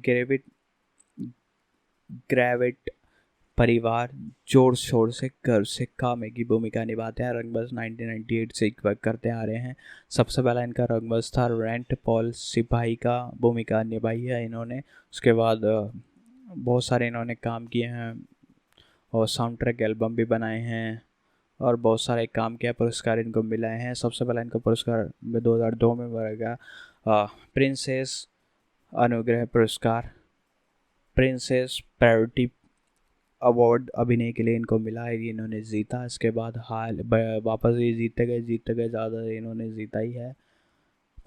ग्रेविट ग्रेविट परिवार जोर शोर से गर्व से कामे की भूमिका निभाते हैं। रंगबाज 1998 से वर्क करते आ रहे हैं। सबसे पहला इनका रंगबाज था, रेंट पॉल सिपाही का भूमिका निभाई है इन्होंने। उसके बाद बहुत सारे इन्होंने काम किए हैं और साउंड ट्रैक एल्बम भी बनाए हैं और बहुत सारे काम किया, पुरस्कार इनको मिले हैं। सबसे पहला इनका पुरस्कार 2002 में मिलेगा प्रिंसेस अनुग्रह पुरस्कार, प्रिंसेस पैरिटी अवार्ड अभिनय के लिए इनको मिला है, इन्होंने जीता। इसके बाद वापस ये जीतते गए ज़्यादा इन्होंने जीता ही है।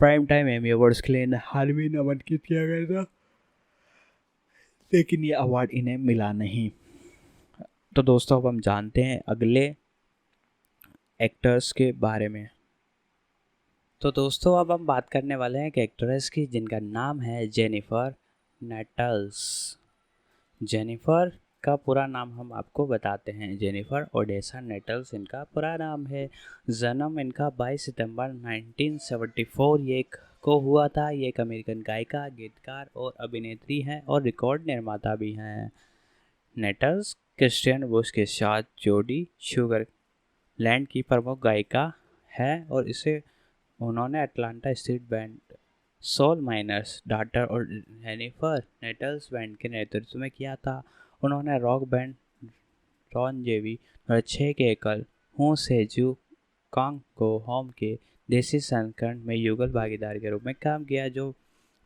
प्राइम टाइम एमी अवार्ड्स के लिए हाल भी नामांकित किया गया था, लेकिन ये अवार्ड इन्हें मिला नहीं। तो दोस्तों अब हम जानते हैं अगले एक्टर्स के बारे में। तो दोस्तों अब हम बात करने वाले हैं एक एक्ट्रेस की जिनका नाम है जेनिफर नेटल्स। जेनिफर का पूरा नाम हम आपको बताते हैं। जेनिफर ओडेसा नेटल्स इनका पूरा नाम है। जन्म इनका 22 सितंबर 1974 ये को हुआ था। ये एक अमेरिकन गायिका, गीतकार और अभिनेत्री हैं और रिकॉर्ड निर्माता भी हैं। नेटल्स क्रिस्टियन बुश के साथ जोडी शुगर लैंड की प्रमुख गायिका है और इसे उन्होंने अटलांटा स्थित बैंड सोल माइनर्स डॉटर और जेनिफर नेटल्स बैंड के नेतृत्व में किया था। उन्होंने रॉक बैंड रॉन जेवी 2006 के एकल हूँ से जू कांग को होम के देसी संस्करण में युगल भागीदार के रूप में काम किया, जो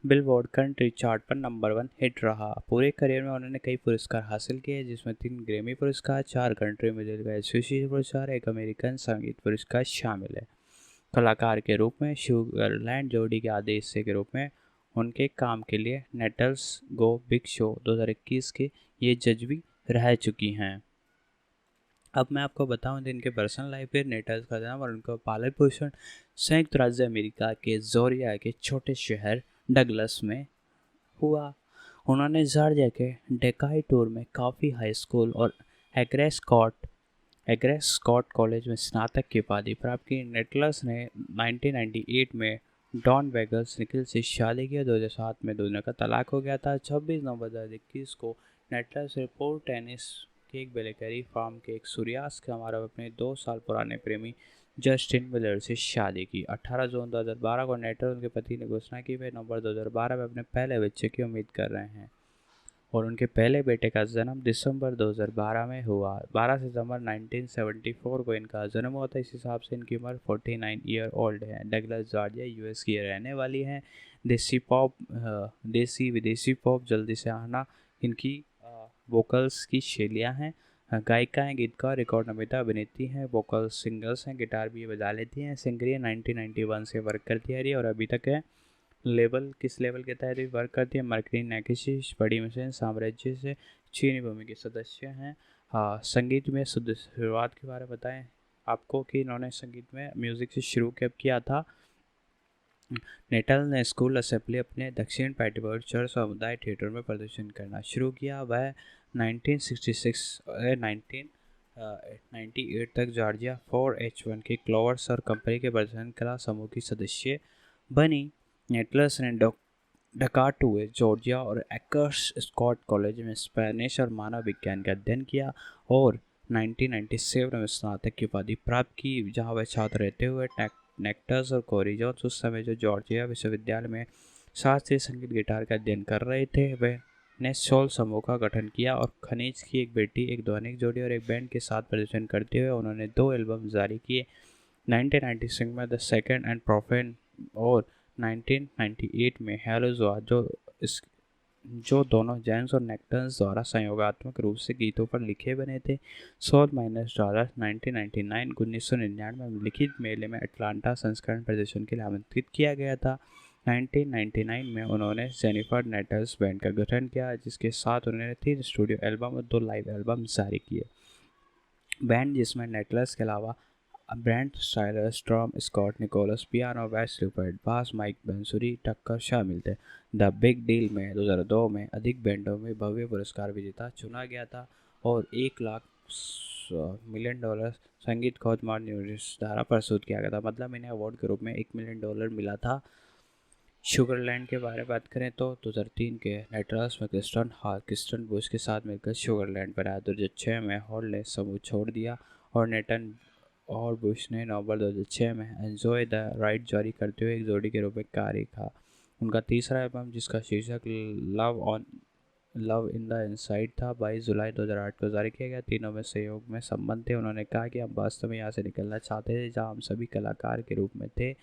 बिलबोर्ड कंट्री चार्ट पर नंबर 1 हिट रहा। पूरे करियर में उन्होंने कई पुरस्कार हासिल किए, जिसमें 3 ग्रैमी पुरस्कार, 4 कंट्री म्यूजिक एसोसिएशन पुरस्कार, 1 अमेरिकन संगीत पुरस्कार शामिल है। कलाकार के रूप में शुगरलैंड जोड़ी के आधे हिस्से के रूप में उनके काम के लिए नेटल्स गो बिग शो 2021 के ये जज भी रह चुकी हैं। अब मैं आपको बताऊं इनके पर्सनल लाइफ में। नेटल्स का जन्म और उनका पालन पोषण संयुक्त राज्य अमेरिका के जॉर्जिया के छोटे शहर डगलस में हुआ। उन्होंने जॉर्जिया के डेकाइटोर में काफ़ी हाई स्कूल और एग्रेस स्कॉट कॉलेज में स्नातक की उपाधि प्राप्त की। नेटल्स ने 1998 में डॉन वेगल्स निखिल से शादी की। 2007 में दोनों का तलाक हो गया था। 26 नवंबर 2021 को नेटल्स ने पोर्ट टेनिस के एक बेलेकरी फार्म के एक सूर्यास्त के हमारा अपने 2 साल पुराने प्रेमी जस्टिन मिलर से शादी की। 18 जून 2012 को नेटल्स उनके पति ने घोषणा की वे नवंबर 2012 में अपने पहले बच्चे की उम्मीद कर रहे हैं और उनके पहले बेटे का जन्म दिसंबर 2012 में हुआ। 12 सितंबर 1974 को इनका जन्म हुआ था। इस हिसाब से इनकी उम्र 49 ईयर ओल्ड है। डगलस जॉर्जिया यूएस की रहने वाली हैं। देसी विदेशी पॉप जल्दी से आना इनकी वोकल्स की शैलियाँ हैं। गायिका हैं, गीतकार, रिकॉर्ड नमिता, अभिनेत्री हैं, वोकल सिंगर्स हैं, गिटार भी बजा लेती हैं। सिंगरिया 1991 से वर्क करती है और अभी तक है। किस लेवल के तहत भी वर्क करती है। मर्करी नैकिश बड़ी मिशन साम्राज्य से चीनी भूमि के सदस्य हैं। संगीत में शुरुआत के बारे में बताएं आपको कि इन्होंने संगीत में म्यूज़िक से शुरू कब किया था। नेटल ने स्कूल असेंबली अपने दक्षिण पेटिबर्ड चर्च समुदाय थिएटर में प्रदर्शन करना शुरू किया। वह 1998 तक जॉर्जिया 4H1 के क्लोवर्स और कंपनी के प्रदर्शन कला समूह की सदस्य बनी। नेटल्स ने डकाटुए जॉर्जिया और एकर्स स्कॉट कॉलेज में स्पेनिश और मानव विज्ञान का अध्ययन किया और 1997 में स्नातक की उपाधि प्राप्त की, जहां वह छात्र रहते हुए नेक्टर्स और कोरी जोन्स उस समय जो जॉर्जिया विश्वविद्यालय में शास्त्रीय संगीत गिटार का अध्ययन कर रहे थे, वे ने सोल समूह का गठन किया और खनिज की एक बेटी, एक ध्वनिक जोड़ी और एक बैंड के साथ प्रदर्शन करते हुए उन्होंने 2 एल्बम जारी किए। 1996 में द सेकंड एंड प्रोफेन और 1998 में हेलोजोआ जो दोनों जेम्स और नेक्टर्स द्वारा संयोगात्मक रूप से गीतों पर लिखे बने थे। सोल माइनस डॉलर 1999 में लिखित मेले में अटलांटा संस्करण प्रदर्शन के लिए आमंत्रित किया गया था। 1999 में उन्होंने जेनिफर नेटल्स बैंड का गठन किया, जिसके साथ उन्होंने 3 स्टूडियो एल्बम और 2 लाइव एल्बम जारी किए। बैंड जिसमें नेटल्स के अलावा Brent Styler, Strom Scott Nicholas, piano, Wes Lippard, bass Mike बेंसुरी टक्कर शामिल थे। द बिग डील में 2002 में अधिक बैंडों में भव्य पुरस्कार विजेता चुना गया था और $1 लाख संगीत खोज मान यूनिवर्सिटी द्वारा प्रस्तुत किया गया था। मतलब इन्हें अवार्ड के रूप में $1 मिलियन मिला था। शुगरलैंड के बारे में बात करें तो 2003 के नेटर्स में क्रिस्टन बुश के साथ मिलकर शुगरलैंड बनाया। 2006 में हॉल ने समूह छोड़ दिया और नेटन और बुश ने नवंबर 2006 में एंजॉय द राइड जारी करते हुए एक जोड़ी के रूप में कार्य किया। उनका तीसरा एल्बम, जिसका शीर्षक लव इन द इनसाइड था, 22 जुलाई 2008 को जारी किया गया। तीनों में सहयोग में संबंध थे। उन्होंने कहा कि हम वास्तव में यहाँ से निकलना चाहते थे जहाँ हम सभी कलाकार के रूप में थे,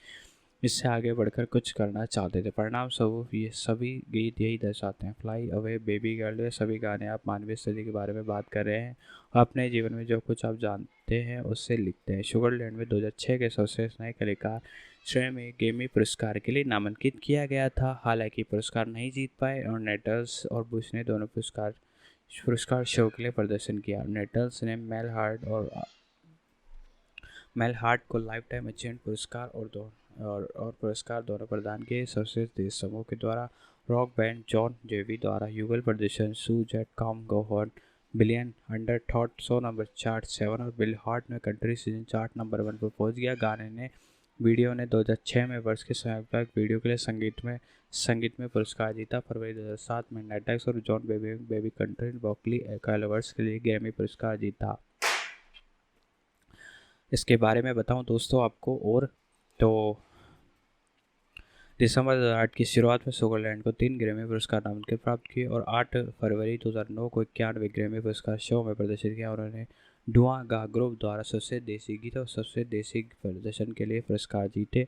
इससे आगे बढ़कर कुछ करना चाहते थे। परिणाम स्वरूप ये सभी गीत यही दर्शाते हैं। फ्लाई अवे, बेबी गर्ल, ये सभी गाने आप मानवीय स्थिति के बारे में बात कर रहे हैं, अपने जीवन में जो कुछ आप जानते हैं उससे लिखते हैं। शुगरलैंड में 2006 के सर्वश्रेष्ठ नए कलाकार श्रेणी में ग्रैमी पुरस्कार के लिए नामांकित किया गया था। हालांकि पुरस्कार नहीं जीत पाए और नेटल्स और बुश ने दोनों पुरस्कार शो के लिए प्रदर्शन किया। नेटल्स ने मेल हार्ट को लाइफ टाइम अचीवमेंट पुरस्कार और पुरस्कार दोनों प्रदान किए। सर्वश्रेष्ठ देश समूह के द्वारा रॉक बैंड जॉन जेवी द्वारा युगल प्रदर्शन सू जेट कॉम गो हॉट बिलियन अंडर थॉट 100 नंबर चार्ट 7 और बिल हार्ट में कंट्री सीजन चार्ट नंबर 1 पर पहुंच गया। वीडियो ने 2006 में वर्ष के संयोजक वीडियो के लिए संगीत में पुरस्कार जीता। फरवरी 2007 में नेटफ्लिक्स और जॉन बेबी कंट्री वोकली वर्ष के लिए ग्रैमी पुरस्कार जीता। इसके बारे में बताऊं दोस्तों आपको, और तो दिसंबर 2008 की शुरुआत में शुगरलैंड को 3 ग्रैमी पुरस्कार नामांकन प्राप्त किए और 8 फरवरी 2009 को 91 ग्रैमी पुरस्कार शो में प्रदर्शित किया। उन्होंने डुआ गा ग्रुप द्वारा सबसे देसी गीत और सबसे देसी प्रदर्शन के लिए पुरस्कार जीते।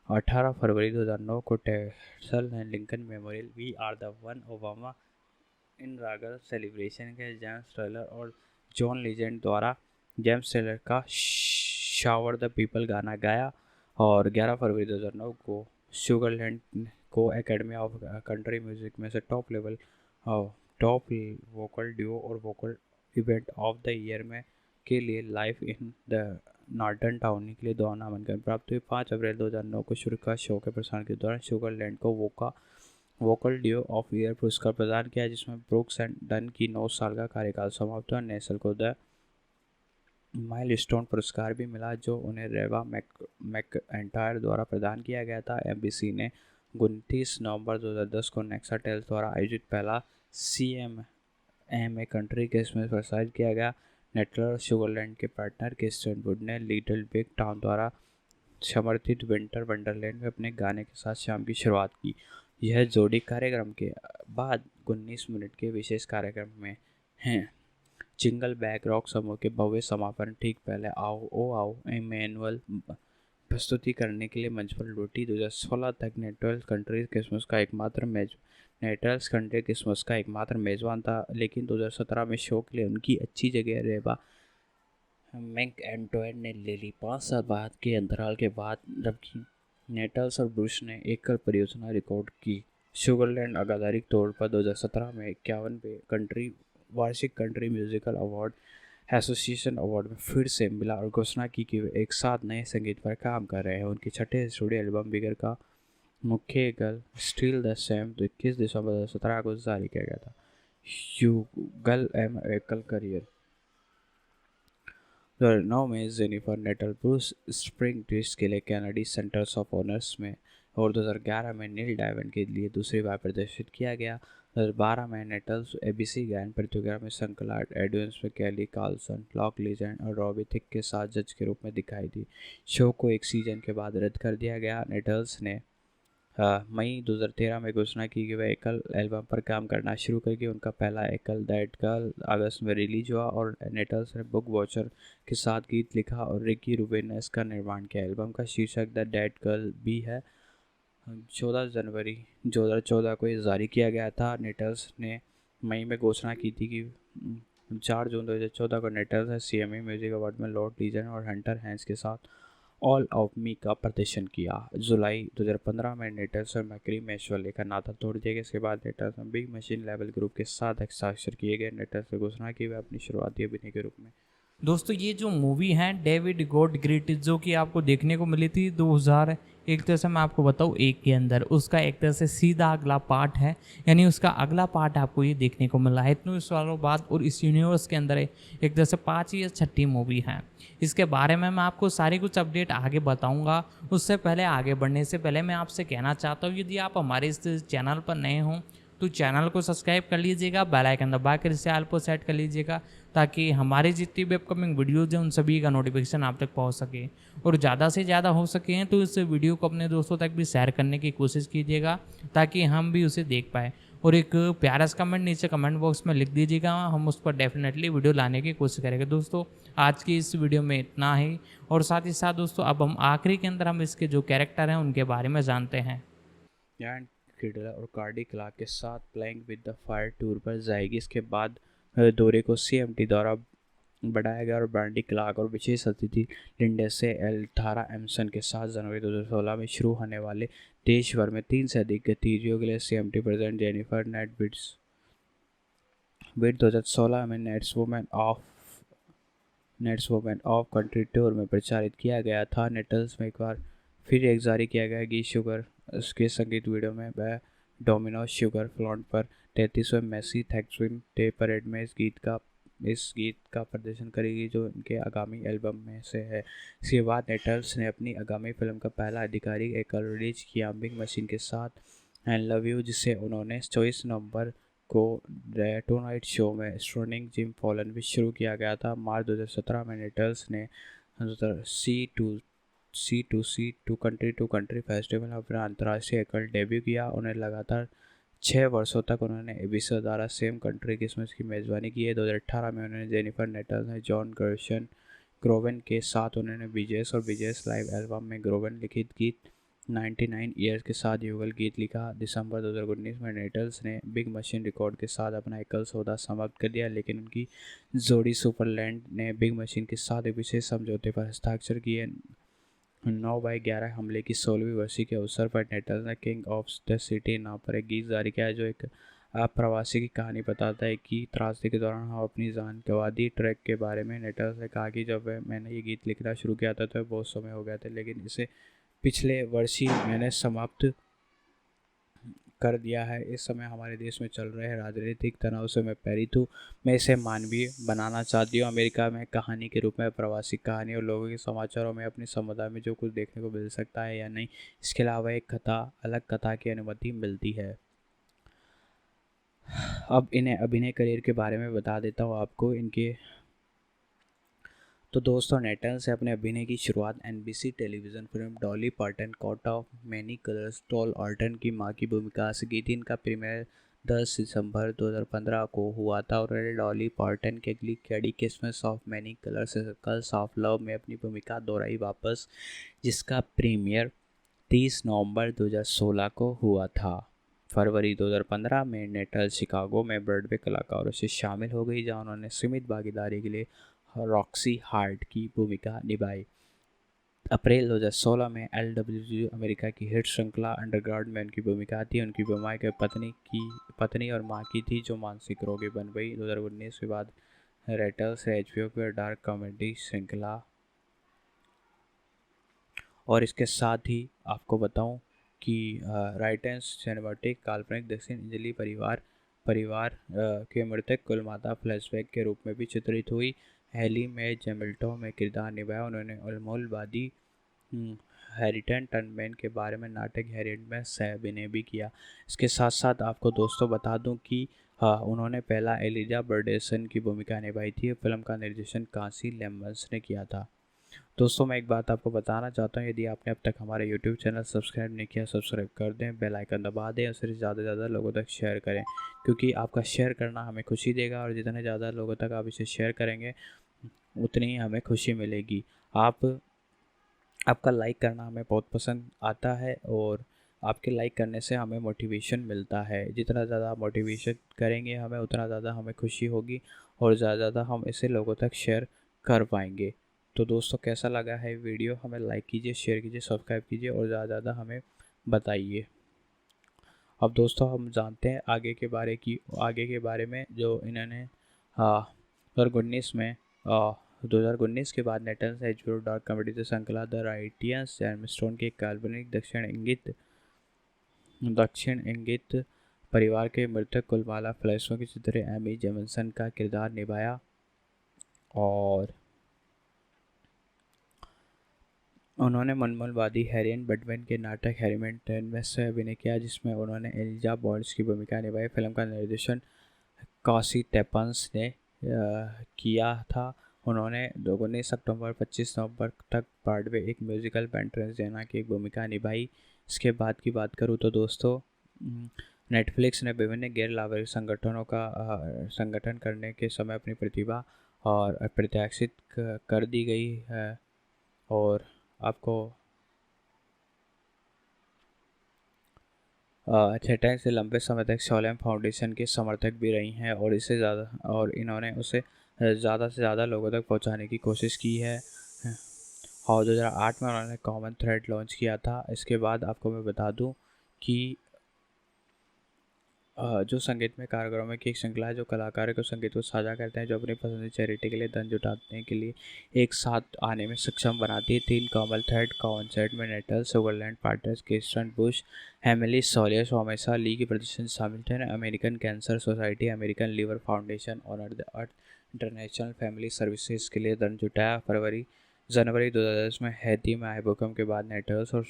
18 फरवरी 2009 को टेक्सल and Lincoln Memorial we are the one Obama inaugural celebration के जेम्स टेलर और जॉन लीजेंड द्वारा जेम्स टेलर का शावर द पीपल गाना गाया। और 11 फरवरी 2009 को शुगरलैंड को एकेडमी ऑफ कंट्री म्यूजिक में से टॉप वोकल ड्यूओ और vocal event of the year में के लिए live in the Norton tawny के लिए 2 नामांकन प्राप्त हुए। 5 अप्रैल 2009 को शुरू का शो के प्रसारण के दौरान शुगरलैंड को वोकल ड्यूओ ऑफ ईयर पुरस्कार प्रदान किया, जिसमें ब्रूक्स एंड डन की 9 साल का कार्यकाल समाप्त हुआ। नेसल को द माइलस्टोन पुरस्कार भी मिला, जो उन्हें रेवा मैकएंटायर द्वारा प्रदान किया गया था। एमबीसी ने 29 नवंबर 2010 को नेक्साटेल द्वारा आयोजित पहला CMA कंट्री केस में प्रसारित किया गया। नेटलर शुगरलैंड के पार्टनर क्रिस्टियन वुड ने लिटिल बिग टाउन द्वारा समर्थित विंटर वंडरलैंड में अपने गाने के साथ शाम की शुरुआत की। यह जोड़ी कार्यक्रम के बाद 19 मिनट के विशेष कार्यक्रम में हैं। जिंगल बैक रॉक समूह के भव्य समापन ठीक पहले आओ इमैनुअल प्रस्तुति करने के लिए मंच पर लौटी। 2016 तक नेटल्स कंट्री क्रिसमस का एकमात्र मेजबान था, लेकिन 2017 में शो के लिए उनकी अच्छी जगह रेवा मैकएंटायर ने ले ली। 5 साल बाद के अंतराल के बाद जबकि नेटल्स और बुश ने एकल परियोजना रिकॉर्ड की। शुगरलैंड आधिकारिक तौर पर 2017 में 51वें वार्षिक country musical award association award में फिर से मिला और घोषणा की कि वे एक साथ नए संगीत पर काम कर रहे हैं। उनके छठे स्टूडियो एल्बम बिगर का मुख्य गल स्टिल द सेम 21 दिसंबर 2017 को जारी किया गया था। युगल एम एकल करियर 2009 में Jennifer Nettle Bruce Springsteen के लिए कैनेडी सेंटर्स ऑफ ऑनर्स में और 2011 में नील डायमंड के लिए दूसरी बार प्रदर्शित किया गया। 2012 में नेटल्स ABC गायन प्रतियोगिता में संकलाट एडवेंस में कैली कार्लसन, लॉक लीजेंड और रॉबी थिक के साथ जज के रूप में दिखाई दी। शो को एक सीजन के बाद रद्द कर दिया गया। नेटल्स ने मई 2013 में घोषणा की कि वह एकल एल्बम पर काम करना शुरू करेगी। उनका पहला एकल दैट गर्ल अगस्त में रिलीज हुआ और नेटल्स ने बुक वॉचर के साथ गीत लिखा और रिकी रूबिन ने इसका निर्माण किया। एल्बम का शीर्षक द डेड गर्ल भी है। 14 जनवरी 2014 को ये जारी किया गया था। नेटल्स ने मई में घोषणा की थी कि 4 जून 2014 को नेटल्स ने CMA म्यूजिक अवार्ड में लॉर्ड लीजेंड और हंटर हैंस के साथ ऑल ऑफ मी का प्रदर्शन किया। जुलाई 2015 में नेटल्स और मैकरी मैशवेल का नाता तोड़ दिया गया। इसके बाद नेटल्स में बिग मशीन लेवल ग्रुप के साथ हस्ताक्षर किए गए। नेटल्स ने घोषणा की वे अपनी शुरुआती अभिनय के रूप में दोस्तों ये जो मूवी है डेविड गॉड ग्रेट जो कि आपको देखने को मिली थी 2000 एक तरह से मैं आपको बताऊँ एक के अंदर उसका एक तरह से सीधा अगला पार्ट है, यानी उसका अगला पार्ट आपको ये देखने को मिला है इतने सालों बाद। और इस यूनिवर्स के अंदर एक तरह से 5 या 6ठी मूवी है। इसके बारे में मैं आपको सारी कुछ अपडेट आगे बताऊंगा। उससे पहले आगे बढ़ने से पहले मैं आपसे कहना चाहता हूँ यदि आप हमारे इस चैनल पर नए हों तो चैनल को सब्सक्राइब कर लीजिएगा, बेल आइकन दबा कर इसे ऑल पर सेट कर लीजिएगा ताकि हमारी जितनी भी अपकमिंग वीडियोज़ हैं उन सभी का नोटिफिकेशन आप तक पहुंच सके। और ज़्यादा से ज़्यादा हो सके तो इस वीडियो को अपने दोस्तों तक भी शेयर करने की कोशिश कीजिएगा ताकि हम भी उसे देख पाए। और एक प्यारा सा कमेंट नीचे कमेंट बॉक्स में लिख दीजिएगा, हम उस पर डेफिनेटली वीडियो लाने की कोशिश करेंगे। दोस्तों आज की इस वीडियो में इतना ही, और साथ ही साथ दोस्तों अब हम आखिरी के अंदर हम इसके जो कैरेक्टर हैं उनके बारे में जानते हैं। एंड किडला और कार्डी क्लार्क के साथ playing with the fire tour पर जाएगी। इसके बाद दौरे को CMT द्वारा बढ़ाया गया और ब्रांडी क्लार्क और विशेष अतिथि लिंडेसे एल थारा एमसन के साथ जनवरी 2016 में शुरू होने वाले देश भर में 3 से अधिक गतिविधियों के लिए CMT प्रेसिडेंट जेनिफर विड 2016 में nets women of country tour में प्रचारित किया गया था। नेटल्स में एक बार फिर एक जारी किया गया गीत शुगर उसके संगीत वीडियो में वह डोमिनोज शुगर फ्लॉन्ट पर 33वें मेसी थैंक्सगिविंग डे परेड में इस गीत का प्रदर्शन करेगी जो उनके आगामी एल्बम में से है। इसके बाद नेटल्स ने अपनी आगामी फिल्म का पहला आधिकारिक एकल रिलीज किया बिग मशीन के साथ एंड लव यू, जिसे उन्होंने 24 नवंबर को टूनाइट शो में स्टर्लिंग जिम फॉलन भी शुरू किया गया था। मार्च 2017 में नेटल्स ने सी टू कंट्री फेस्टिवल में अपना अंतर्राष्ट्रीय एकल डेब्यू किया। उन्हें लगातार 6 वर्षों तक उन्होंने ABC द्वारा सेम कंट्री क्रिसमस की मेज़बानी की है। 2018 में उन्होंने जेनिफर नेटल्स ने जॉन ग्रोवन के साथ उन्होंने बीजेस और बीजेस लाइव एल्बम में ग्रोवन लिखित गीत 99 ईयर्स के साथ युगल गीत लिखा। दिसंबर 2019 में नेटल्स ने बिग मशीन रिकॉर्ड के साथ अपना एकल सौदा समाप्त कर दिया, लेकिन उनकी जोड़ी सुपरलैंड ने बिग मशीन के साथ एक विशेष समझौते पर हस्ताक्षर किए। 9/11 हमले की 16वीं वर्षी के अवसर पर नेटल्स ने किंग ऑफ द सिटी नाम पर एक गीत जारी किया जो एक प्रवासी की कहानी बताता है कि त्रासदी के दौरान हम अपनी जान गंवा दी। ट्रैक के बारे में नेटल्स ने कहा कि जब मैंने ये गीत लिखना शुरू किया था तो बहुत समय हो गया था, लेकिन इसे पिछले वर्ष ही मैंने समाप्त कर दिया है। इस समय हमारे देश में चल रहे राजनीतिक तनाव से मैं प्रेरित हूँ। मैं इसे मानवीय बनाना चाहती हूँ। अमेरिका में कहानी के रूप में प्रवासी कहानी और लोगों के समाचारों में अपने समुदाय में जो कुछ देखने को मिल सकता है या नहीं, इसके अलावा एक अलग कथा की अनुमति मिलती है। अब इन्हें अभिनय करियर के बारे में बता देता हूँ आपको इनके। तो दोस्तों नेटल्स से अपने अभिनय की शुरुआत NBC television film Dolly Parton coat of many colours टॉल ऑर्टन की मां की भूमिका से की थी। इनका प्रीमियर 10 दिसंबर 2015 को हुआ था और डॉली पार्टन की अगली कड़ी Christmas of many colours circles of love में अपनी भूमिका दोहराई वापस, जिसका प्रीमियर 30 नवंबर 2016 को हुआ था। फरवरी 2015 में नेटल्स शिकागो में ब्रॉडवे कलाकारों से शामिल हो गई, जहां उन्होंने सीमित भागीदारी के लिए रॉक्सी हार्ट की भूमिका निभाई। अप्रैल 2016 में LWG अमेरिका की हिट श्रृंखला अंडरग्राउंड में उनकी भूमिका थी। उनकी भूमिका पत्नी और मां की थी जो मानसिक रोगी बन गई। 2019 के बाद रेटल्स HBO पर डार्क कॉमेडी श्रृंखला। और इसके साथ ही आपको बताऊं कि राइटेंस सिनेमैटिक काल्पनिक दक्षिण इंजली परिवार के मृतक कुलमाता फ्लैशबैक के रूप में भी चित्रित हुई। हेली में जेमिल्टो में किरदार निभाया। उन्होंने अलमोलवादी हैरिटन टनमैन के बारे में नाटक हैरिट में सह अभिनय भी किया। इसके साथ साथ आपको दोस्तों बता दूं कि उन्होंने पहला एलिजा बर्डेसन की भूमिका निभाई थी। फिल्म का निर्देशन कांसी लेम्बस ने किया था। दोस्तों मैं एक बात आपको बताना चाहता हूँ, यदि आपने अब तक हमारा YouTube चैनल सब्सक्राइब नहीं किया, सब्सक्राइब कर दें, बेल आइकन दबा दें और सिर्फ ज़्यादा से ज़्यादा लोगों तक शेयर करें, क्योंकि आपका शेयर करना हमें खुशी देगा और जितने ज़्यादा लोगों तक आप इसे शेयर करेंगे उतनी ही हमें खुशी मिलेगी। आपका लाइक करना हमें बहुत पसंद आता है और आपके लाइक करने से हमें मोटिवेशन मिलता है। जितना ज़्यादा मोटिवेशन करेंगे हमें उतना ज़्यादा हमें खुशी होगी और ज़्यादा हम इसे लोगों तक शेयर कर पाएंगे। तो दोस्तों कैसा लगा है वीडियो, हमें लाइक कीजिए, शेयर कीजिए, सब्सक्राइब कीजिए और ज़्यादा हमें बताइए। अब दोस्तों हम जानते हैं आगे के बारे में जो इन्होंने 2019 में 2019 के बाद नेटल्स ने एचबीओ डार्क कॉमेडी श्रृंखला द राइटियस जेमस्टोन के काल्पनिक दक्षिण इंगित परिवार के मृतक कुलमाला फ्लैशों के चित्र एमी जेमिसन का किरदार निभाया और उन्होंने मनमोहनवादी हैरियन बटमैन के नाटक हैरिमेंटन में से अभिनय किया, जिसमें उन्होंने एलिजा बॉन्ड्स की भूमिका निभाई। फिल्म का निर्देशन कासी टेपन्स ने किया था। उन्होंने 19 अक्टूबर 25 नवंबर तक ब्रॉडवे एक म्यूजिकल बैंड ट्रांसजेना की एक भूमिका निभाई। इसके बाद की बात करूँ तो दोस्तों, नेटफ्लिक्स ने विभिन्न गैर लाभकारी संगठनों का संगठन करने के समय अपनी प्रतिभा और प्रत्याशित कर दी गई है और आपको चेटाई से लंबे समय तक शोलेम फाउंडेशन के समर्थक भी रही हैं और इससे ज़्यादा और इन्होंने उसे ज़्यादा से ज़्यादा लोगों तक पहुंचाने की कोशिश की है। और 2008 में उन्होंने कॉमन थ्रेड लॉन्च किया था। इसके बाद आपको मैं बता दूं कि जो संगीत में कारीगरों की एक श्रृंखला है जो कलाकारों को संगीत को साझा करते हैं, जो अपनी पसंदीदा चैरिटी के लिए धन जुटाने के लिए एक साथ आने में सक्षम बनाती है। 3 कॉमन थ्रेड कॉन्सर्ट में Nettles, Sugarland partners, Kristen Bush, Emily Saliers हमेशा ली की प्रदर्शन शामिल थे। American Cancer Society, American Liver Foundation और अर्थ इंटरनेशनल फैमिली सर्विसेज के लिए धन जुटाया। जनवरी 2010 में हैती में आए भूकंप के बाद नेटल्स और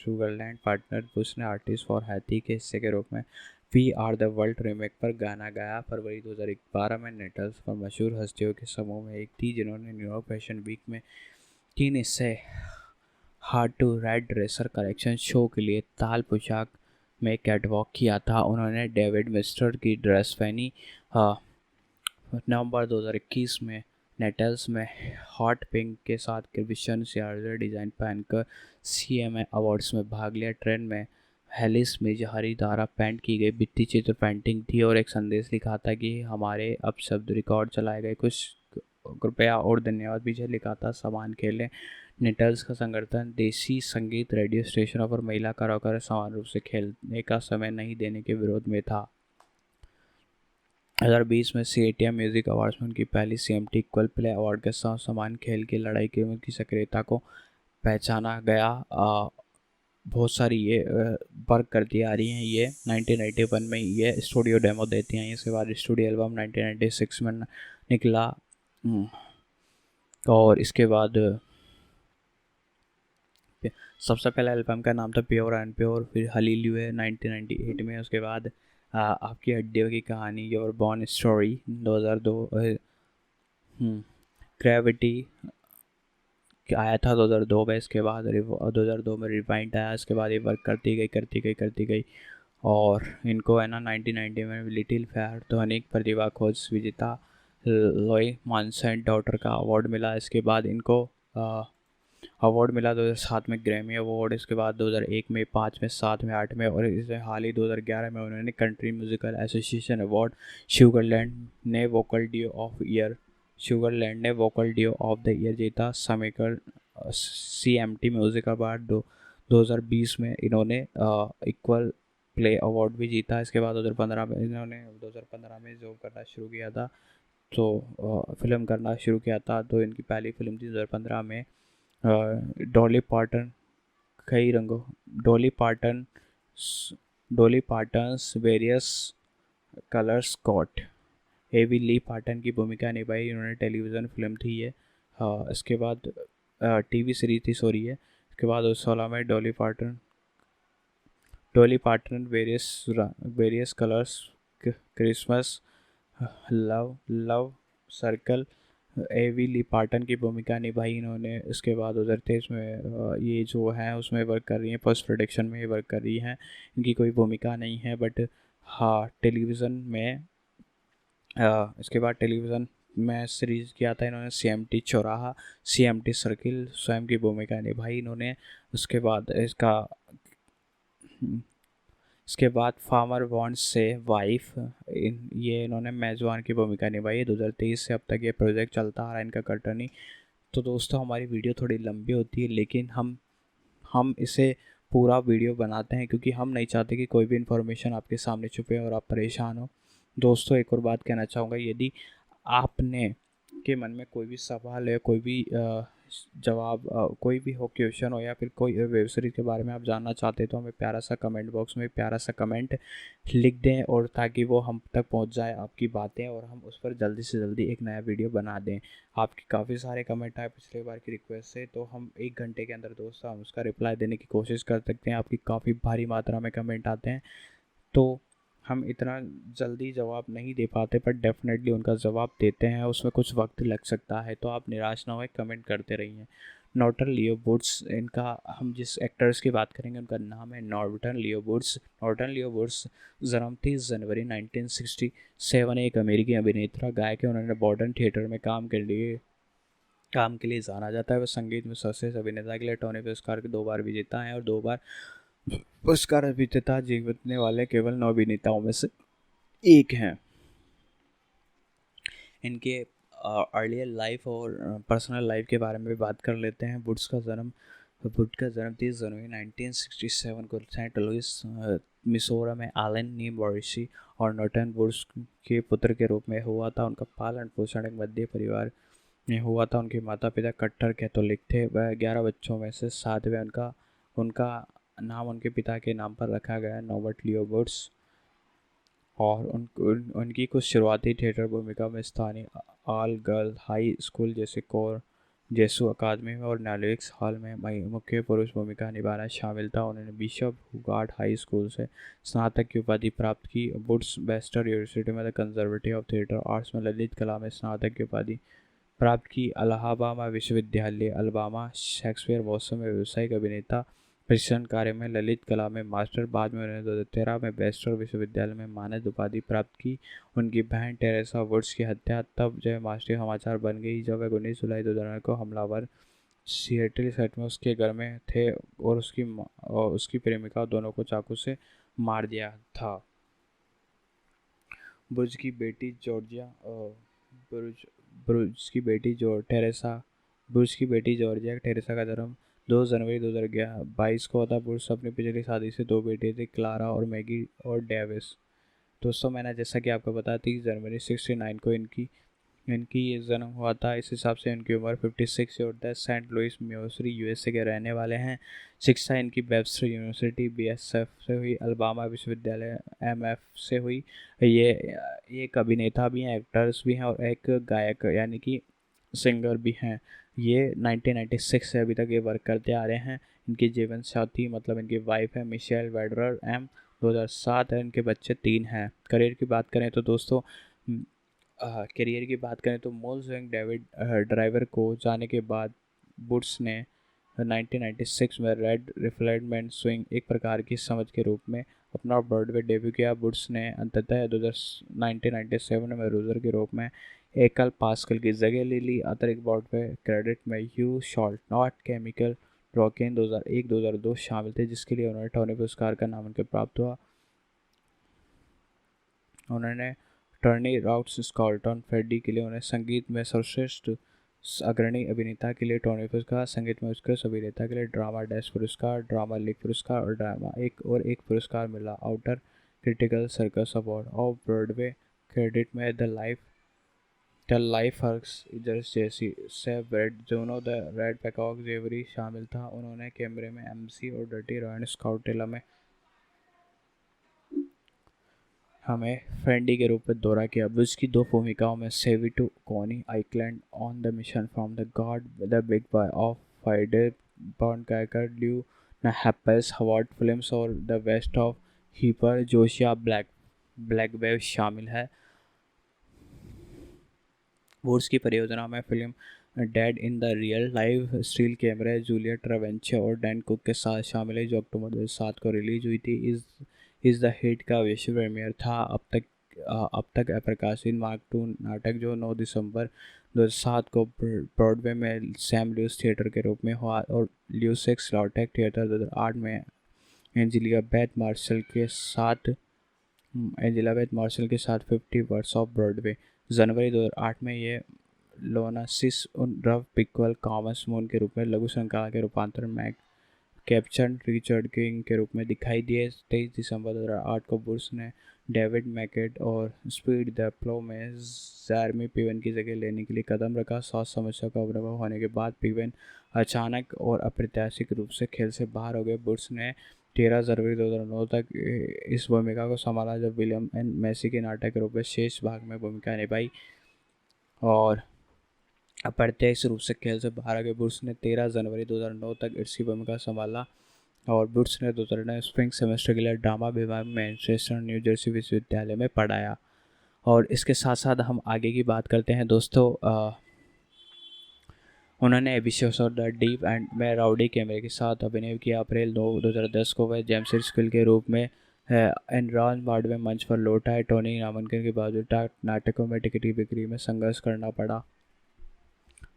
सुगरलैंड पार्टनर बुश ने आर्टिस्ट फॉर हैती के हिस्से के रूप में we are the world remake पर गाना गाया। फरवरी 2012 में नेटल्स पर मशहूर हस्तियों के समूह में एक थी जिन्होंने न्यूयॉर्क फैशन वीक में 3 हिस्से hard to red racer collection show के लिए ताल पोशाक में कैटवॉक किया था। उन्होंने डेविड मिस्टर की ड्रेस पहनी। नवंबर 2021 में नेटल्स में हॉट पिंक के साथ क्रिश्चियन सियार डिज़ाइन पहनकर CMA अवार्ड्स में भाग लिया। ट्रेंड में हेलिस में जहरी द्वारा पेंट की गई भित्ति चित्र पेंटिंग थी और एक संदेश लिखा था कि हमारे अब शब्द रिकॉर्ड चलाए गए, कुछ कृपया और धन्यवाद पीछे लिखा था समान खेलें। नेटल्स का संगठन देसी संगीत रेडियो स्टेशनों पर महिला कलाकारों समान रूप से खेलने का समय नहीं देने के विरोध में था। 2020 में CATM म्यूजिक अवार्ड्स में उनकी पहली CMT इक्वल प्ले अवार्ड के साथ समान खेल की लड़ाई की उनकी सक्रियता को पहचाना गया। बहुत सारी ये वर्क करती आ रही हैं। ये 1991 में ये स्टूडियो डेमो देती हैं। इसके बाद स्टूडियो एल्बम 1996 में निकला और इसके बाद सबसे पहला एल्बम का नाम था प्योर एंड प्योर। फिर हलीलू है 1998 में। उसके बाद आपकी हड्डियों की कहानी योर बॉर्न स्टोरी 2002, ग्रेविटी आया था 2002 में। इसके बाद 2002 में रिवाइंड आया। इसके बाद ये वर्क करती गई और इनको है ना 1990 में लिटिल फेयर ध्वनिक प्रतिभा खोज विजेता लॉय मॉन्सेंट डॉटर का अवार्ड मिला। इसके बाद इनको अवार्ड मिला 2007 में ग्रैमी अवार्ड। इसके बाद 2001 में, 5 में, 7 में, 8 में और इससे हाल ही 2011 में उन्होंने country musical association award Sugarland ने vocal duo of the year जीता। समेकर CMT म्यूजिक अवार्ड 2020 में इन्होंने इक्वल प्ले अवार्ड भी जीता। इसके बाद 2015 में इन्होंने 2015 में जॉब करना शुरू किया था, तो फिल्म करना शुरू किया था। तो इनकी पहली फिल्म थी 2015 में डॉली पार्टन्स वेरियस कलर्स कॉट। एवी ली पार्टन की भूमिका निभाई। इन्होंने टेलीविज़न फिल्म थी ये। इसके बाद TV सीरीज थी सॉरी है। इसके बाद 2016 में Dolly Parton Various Colours Christmas Love Circle Avie Lee Parton की भूमिका निभाई इन्होंने। इसके बाद 2023 में ये जो है उसमें वर्क कर रही हैं, पोस्ट प्रोडक्शन में वर्क कर रही हैं। इनकी कोई भूमिका नहीं है बट हाँ टेलीविज़न में इसके बाद टेलीविज़न में सीरीज किया था इन्होंने CMT चौराहा, CMT सर्किल स्वयं की भूमिका निभाई इन्होंने। उसके बाद फार्मर वांट्स से वाइफ ये इन्होंने मेजबान की भूमिका निभाई। 2023 से अब तक ये प्रोजेक्ट चलता आ रहा है इनका कर्टनी। तो दोस्तों हमारी वीडियो थोड़ी लंबी होती है लेकिन हम इसे पूरा वीडियो बनाते हैं क्योंकि हम नहीं चाहते कि कोई भी इन्फॉर्मेशन आपके सामने छुपे और आप परेशान हो। दोस्तों एक और बात कहना चाहूँगा, यदि आपने के मन में कोई भी सवाल है, कोई भी जवाब, कोई भी हो, क्वेश्चन हो, या फिर कोई वेब सीरीज़ के बारे में आप जानना चाहते हैं, तो हमें प्यारा सा कमेंट बॉक्स में प्यारा सा कमेंट लिख दें, और ताकि वो हम तक पहुंच जाए आपकी बातें, और हम उस पर जल्दी से जल्दी एक नया वीडियो बना दें। आपके काफ़ी सारे कमेंट आए पिछले बार की रिक्वेस्ट से, तो हम 1 घंटे के अंदर दोस्तों हम उसका रिप्लाई देने की कोशिश कर सकते हैं। आपकी काफ़ी भारी मात्रा में कमेंट आते हैं, तो हम इतना जल्दी जवाब नहीं दे पाते, पर डेफिनेटली उनका जवाब देते हैं। उसमें कुछ वक्त लग सकता है, तो आप निराश ना होए, कमेंट करते रहिए। नॉर्टन लियो वुड्स, इनका हम जिस एक्टर्स की बात करेंगे उनका नाम है नॉर्टन लियो वुड्स। नॉर्टन लियो वुड्स जन्म 30 जनवरी 1967, एक अमेरिकी अभिनेता गायक है। उन्होंने मॉडर्न थिएटर में काम के लिए जाना जाता है। वह संगीत में सर्वश्रेष्ठ अभिनेता के लिए टोनी पुरस्कार के 2 बार विजेता हैं, और 2 बार पुरस्कार विजेता जीतने वाले केवल 9 अभिनेताओं में से एक हैं। इनके अर्लियर लाइफ और पर्सनल लाइफ के बारे में भी बात कर लेते हैं। वुड्स का जन्म 30 जनवरी 1967 को सेंट लुइस मिसोरा में एलन नी मॉरिसी और नॉर्टन वुड्स के पुत्र के रूप में हुआ था। उनका पालन पोषण एक मध्य परिवार में हुआ था। उनके माता पिता कट्टर कैथोलिक थे। वह 11 बच्चों में से 7वें उनका नाम उनके पिता के नाम पर रखा गया, नॉबर्ट लियो वुड्स। और उनकी कुछ शुरुआती थिएटर भूमिका में स्थानीय ऑल गर्ल हाई स्कूल जैसे कोर जेसु अकादमी में और नेलविक्स हॉल में मुख्य पुरुष भूमिका निभाना शामिल था। उन्होंने बिशप हुगार्ड हाई स्कूल से स्नातक की उपाधि प्राप्त की। वुड्स वेस्टर यूनिवर्सिटी में the conservative of theatre arts में ललित कला में स्नातक की उपाधि प्राप्त की। अलाहाबामा विश्वविद्यालय अल्बामा शेक्सपियर मौसम में व्यावसायिक अभिनेता प्रशिक्षण कार्य में ललित कला में मास्टर। बाद में उन्होंने 2013 में बेस्टर विश्वविद्यालय में मानद उपाधि प्राप्त की। उनकी बहन टेरेसा वुड्स की हत्या तब जय राष्ट्रीय समाचार बन गई जब वह 19 जुलाई 2009 को हमलावर सिएटल सेट में उसके घर में थे और उसकी प्रेमिका दोनों को चाकू से मार दिया था। बुर्ज की बेटी जॉर्जिया टेरेसा का जन्म 2 जनवरी 2022 को था। बुर्ज अपनी पिछली शादी से 2 बेटे थे, क्लारा और मैगी और डेविस। दोस्तों मैंने जैसा कि आपको बताया 30 जनवरी 69 को इनकी ये जन्म हुआ था। इस हिसाब से इनकी उम्र 56 से होता है। सेंट लुइस मिसौरी यूएसए के रहने वाले हैं। शिक्षा इनकी वेबस्टर यूनिवर्सिटी बीएसएफ से हुई, अल्बामा विश्वविद्यालय एमएफ से हुई। ये एक अभिनेता भी हैं, एक्टर्स भी हैं, और एक गायक यानी कि सिंगर भी हैं। ये 1996 से अभी तक ये वर्क करते आ रहे हैं। इनकी जीवन साथी मतलब इनकी वाइफ है मिशेल वेडरर एम, 2007 है। इनके बच्चे 3 हैं। करियर की बात करें तो दोस्तों मोल्सवैंग डेविड ड्राइवर को जाने के बाद वुड्स ने 1996 में रेड रिफ्लेक्टमेंट स्विंग एक प्रकार की समझ के रूप में अपना ब्रॉडवे डेब्यू किया। वुड्स ने अंततः 1997 में रूजर के रूप में एकल पास्कल की जगह ले ली। अतिरिक्त ब्रॉडवे क्रेडिट में यू शॉल्ट नॉट केमिकल रॉकिन 2001-2002 शामिल थे, जिसके लिए उन्होंने टोनी पुरस्कार का नाम उनके प्राप्त हुआ। उन्होंने टर्नी राउट्स स्कॉल्टन फेडी के लिए उन्हें संगीत में सर्वश्रेष्ठ अग्रणी अभिनेता के लिए टोनी पुरस्कार, संगीत में उत्कृष्ट अभिनेता के लिए ड्रामा डेस्क पुरस्कार, ड्रामा लीग पुरस्कार और ड्रामा एक पुरस्कार मिला। Outer critical circus award of Broadway credit में द लाइफ हर्क्स जैसी सेव ब्रेड जोनो द रेड पैकॉक जेवरी शामिल था। उन्होंने कैमरे में एमसी और डर्टी रॉयन स्काउटेला में हमें फ्रेंडी के रूप में दौरा किया। बुश की 2 भूमिकाओं में सेवी to Coney Island on the Mission from the God the Big Boy of Friday Born कैकर ड्यू न हैप्पीस हवार्ड फिल्म्स और द वेस्ट ऑफ हीपर जोशिया ब्लैक वेव शामिल है। वुड्स की परियोजना में film Dead in the Real Life Steel कैमरे जूलिया ट्रेवेंचे और डैन कुक के साथ शामिल है, जो अक्टूबर 2007 को रिलीज हुई थी। इस द हिट का विश्व प्रीमियर था। अब तक अप्रकाशित मार्क 2 नाटक जो 9 दिसंबर 2007 को ब्रॉडवे में सैम लुइस थिएटर के रूप में हुआ और ल्यूसेक्स लॉटेक थिएटर 2008 में एंजेलियाबेथ मार्शल के साथ 50 वर्ड्स ऑफ ब्रॉडवे। जनवरी 2008 में ये लोनासिस रव पिक्वल कॉमस मून के रूप में लघु श्रृंखला के रूपांतरण में कैप्चन रिचर्ड किंग के रूप में दिखाई दिए। 23 दिसंबर 2008 को बुश ने डेविड मैकेट और स्पीड द प्लो में जैरमी पिवन की जगह लेने के लिए कदम रखा। स्वास्थ्य समस्या का अनुभव होने के बाद पिवन अचानक और अप्रत्याशित रूप से खेल से बाहर हो गए। बुश ने 13 जनवरी 2009 तक इस भूमिका को संभाला, जब विलियम एन मैसी के नाटक के रूप में शेष भाग में भूमिका निभाई और अप्रत्याशित रूप से खेल से बाहर आ गए। बुश ने 13 जनवरी 2009 तक इसकी भूमिका संभाला और बुश ने 2009 स्प्रिंग सेमेस्टर के लिए ड्रामा विभाग में मैनचेस्टर न्यू जर्सी विश्वविद्यालय में पढ़ाया। और इसके साथ साथ हम आगे की बात करते हैं दोस्तों। उन्होंने episode of the deep and में राउडी कैमरे के साथ अभिनय किया। अप्रैल 9 2010 को वह जेम्स स्किल के रूप में एनरॉन वार्ड में मंच पर लौटा है। टोनी नामांकन के बावजूद नाटकों में टिकट की बिक्री में संघर्ष करना पड़ा।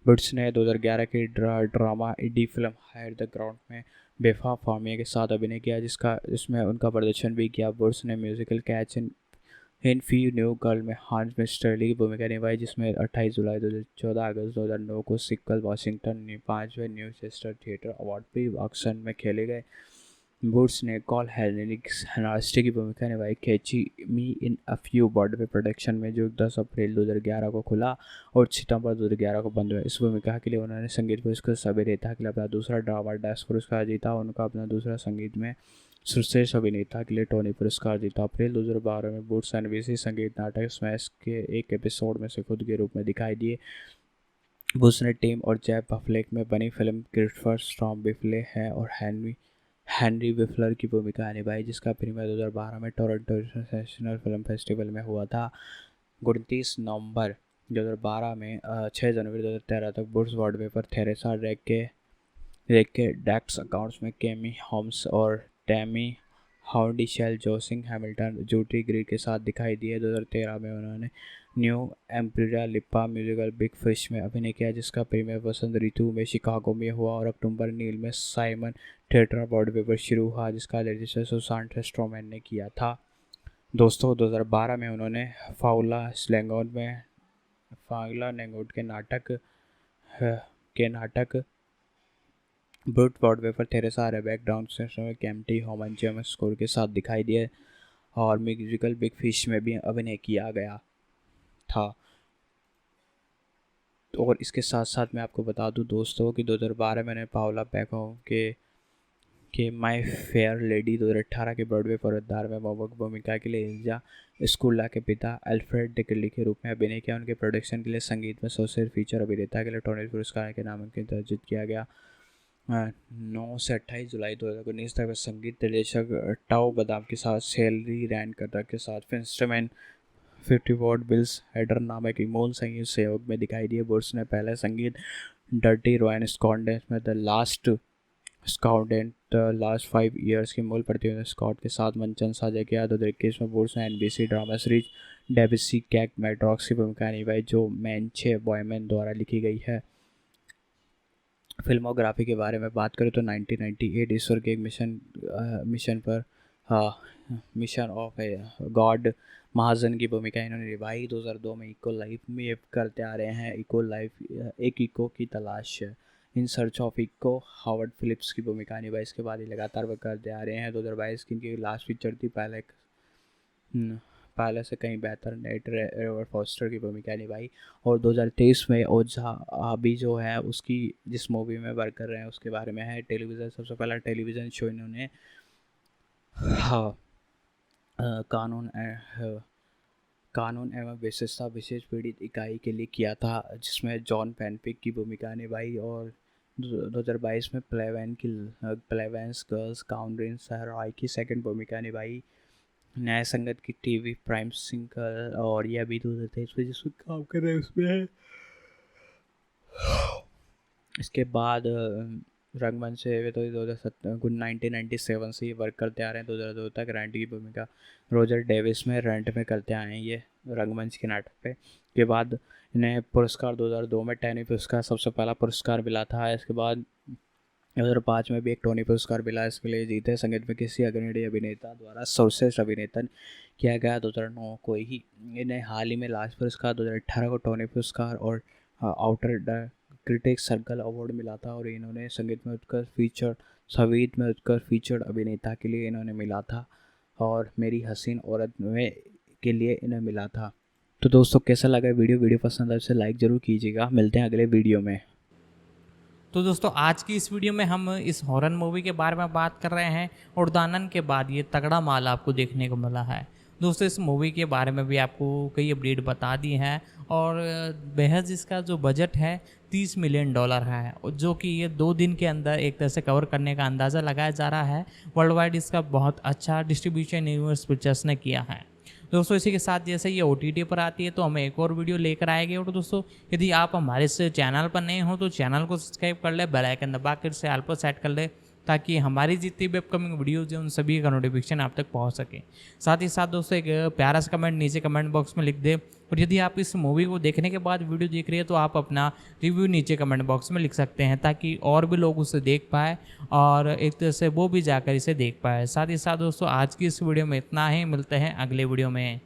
बुश ने 2011 की drama indie film higher the ground में बेफा फार्मिया के साथ अभिनय किया, जिसमें उनका प्रदर्शन भी किया। बुश ने musical catch in fee new girl में हांस मिस्टरली की भूमिका निभाई, जिसमें 28 जुलाई 2014 अगस्त 2009 को सिक्वल वाशिंगटन 5वें New Chester theatre award pre auction में खेले गए। बुश ने कॉल हेनरिस्ट की भूमिका निभाई कैची मी इन अ फ्यू बॉर्डवे प्रोडक्शन में, जो 10 अप्रैल 2011 को खुला और सितंबर 2011 को बंद हुआ। इस भूमिका के लिए उन्होंने संगीत पुरस्कार अभिनेता के लिए अपना दूसरा ड्रामा डेस्क पुरस्कार जीता। उनका अपना दूसरा संगीत में सर्वश्रेष्ठ अभिनेता के लिए टोनी पुरस्कार जीता। अप्रैल 2012 में बुश एनबीसी संगीत नाटक स्मैश के एक एपिसोड में से खुद के रूप में दिखाई दिए। बुश ने टिम और जैब अफ्लेक में बनी फिल्म क्रिस्टोफर स्टॉर्म बिफ्ले है और हेनरी विफलर की भूमिका निभाई, जिसका प्रीमियर 2012 में टोरंटो इंटरनेशनल फिल्म फेस्टिवल में हुआ था। 29 नवंबर 2012 में 6 जनवरी 2013 तक बुश ब्रॉडवे पर थेरेसा रेक के डेक्स अकाउंट्स में केमी होम्स और टैमी हाउडिशेल जोसिंग हैमिल्टन जूटी ग्रीड के साथ दिखाई दिए। 2013 में उन्होंने न्यू एम्पिरिया लिप्पा म्यूजिकल बिग फिश में अभिनय किया, जिसका प्रीमियर वसंत ऋतु में शिकागो में हुआ और अक्टूबर नील में साइमन थिएटर ब्रॉडवे पर शुरू हुआ, जिसका रजिस्टर सुसान स्ट्रोमैन ने किया था। दोस्तों 2012 में उन्होंने फाउला नेंगोट के नाटक ब्रूट ब्रॉडवे पर थेरेसा रेबेक डाउन में कैम्टी होमन जेम्स स्कोर के साथ दिखाई दिए और म्यूजिकल बिग फिश में भी अभिनय किया गया था। और इसके साथ साथ मैं आपको बता दूं दोस्तों कि 2012 में मैंने पाओला पैको के माय फेयर लेडी 2018 के ब्रॉडवे पर उद्धार में भूमिका के लिए इल्जा स्कूला के पिता अल्फ्रेड डिकली के रूप में अभिनय किया। उनके प्रोडक्शन के लिए संगीत में सर्वश्रेष्ठ फीचर अभिनेता के लिए टोनी पुरस्कार के नामांकन अर्जित किया गया। 9 से 28 जुलाई 2019 तक संगीत निर्देशक टाओ बादाम के साथ सैलरी रैन कर्दा के साथ इंस्ट्रूमेंट 50 वॉट बिल्स हेडर नामक एक मूल संगीत सहयोग में दिखाई दिए। बुश ने पहले संगीत डर्टी रॉयन स्कॉन्डेंस में द लास्ट 5 ईयर्स के मूल प्रतियोगिता स्कॉट के साथ मंचन साझा किया। 2021 में बुश ने एनबीसी ड्रामा सीरीज डेबिसी कैक मैड्रॉक्स की भूमिका निभाई, जो मैनचे बॉयमैन द्वारा लिखी गई है। फिल्मोग्राफी के बारे में बात करें तो 1998 ईश्वर के एक मिशन ऑफ गॉड महाजन की भूमिका इन्होंने निभाई। 2002 में इको लाइफ में करते आ रहे हैं एक इको की तलाश in search of Echo Howard Phillips की भूमिका निभाई। इसके बाद ही लगातार वह करते आ रहे हैं। 2022 की इनकी लास्ट पिक्चर थी पहले से कहीं बेहतर नेट रॉबर्ट फॉस्टर की भूमिका निभाई। और 2023 में ओझा अभी जो है उसकी जिस मूवी में वर्क कर रहे हैं उसके बारे में है। टेलीविज़न सबसे पहला टेलीविज़न शो इन्होंने कानून एवं विशेषता विशेष पीड़ित इकाई के लिए किया था, जिसमें जॉन पेनपिक की भूमिका निभाई। और 2022 में प्लेवेंस गर्ल्स काउंड्रिन सहराई की सेकंड भूमिका निभाई। न्याय संगत की टीवी प्राइम सिंगल और यह अभी 2023 में जिसमें काम कर रहे हैं उसमें है। इसके बाद रंगमंच से तो 1997 से ये वर्क करते आ रहे हैं। 2002 तक रेंट की भूमिका रोजर डेविस में रेंट में करते आए हैं ये रंगमंच के नाटक पे। के बाद इन्हें पुरस्कार 2002 में टैनी पुरस्कार सबसे पहला पुरस्कार मिला था। इसके बाद 2005 में भी एक टोनी पुरस्कार मिला, इसके लिए जीते। संगीत में किसी अग्रणी अभिनेता द्वारा सर्वश्रेष्ठ अभिनेता किया गया 2009 को ही। इन्हें हाल ही में लास्ट पुरस्कार 2018 को टोनी पुरस्कार और आउटर क्रिटिक्स सर्कल अवार्ड मिला था। और इन्होंने संगीत में उत्कृष्ट फीचर अभिनेता के लिए इन्होंने मिला था। और मेरी हसीन औरत में के लिए इन्हें मिला था। तो दोस्तों कैसा लगा वीडियो पसंद आए तो लाइक ज़रूर कीजिएगा। मिलते हैं अगले वीडियो में। तो दोस्तों आज की इस वीडियो में हम इस हॉरर मूवी के बारे में बात कर रहे हैं और दानन के बाद ये तगड़ा माल आपको देखने को मिला है। दोस्तों इस मूवी के बारे में भी आपको कई अपडेट बता दी हैं और बेहद इसका जो बजट है $30 मिलियन है, और जो कि ये 2 दिन के अंदर एक तरह से कवर करने का अंदाज़ा लगाया जा रहा है। वर्ल्ड वाइड इसका बहुत अच्छा डिस्ट्रीब्यूशन यूनिवर्स पिक्चर्स ने किया है। दोस्तों इसी के साथ जैसे ये OTT पर आती है तो हम एक और वीडियो लेकर आएंगे। और दोस्तों यदि आप हमारे इस चैनल पर नए हो तो चैनल को सब्सक्राइब कर ले, बेल आइकन दबा कर से ऑल पर सेट कर ले, ताकि हमारी जितनी भी अपकमिंग वीडियोज़ हैं उन सभी का नोटिफिकेशन आप तक पहुंच सके। साथ ही साथ दोस्तों एक प्यारा सा कमेंट नीचे कमेंट बॉक्स में लिख दे, और यदि आप इस मूवी को देखने के बाद वीडियो देख रहे हैं तो आप अपना रिव्यू नीचे कमेंट बॉक्स में लिख सकते हैं, ताकि और भी लोग उसे देख पाए और एक तरह से वो भी जाकर इसे देख पाए। साथ ही साथ दोस्तों आज की इस वीडियो में इतना ही, मिलते हैं अगले वीडियो में।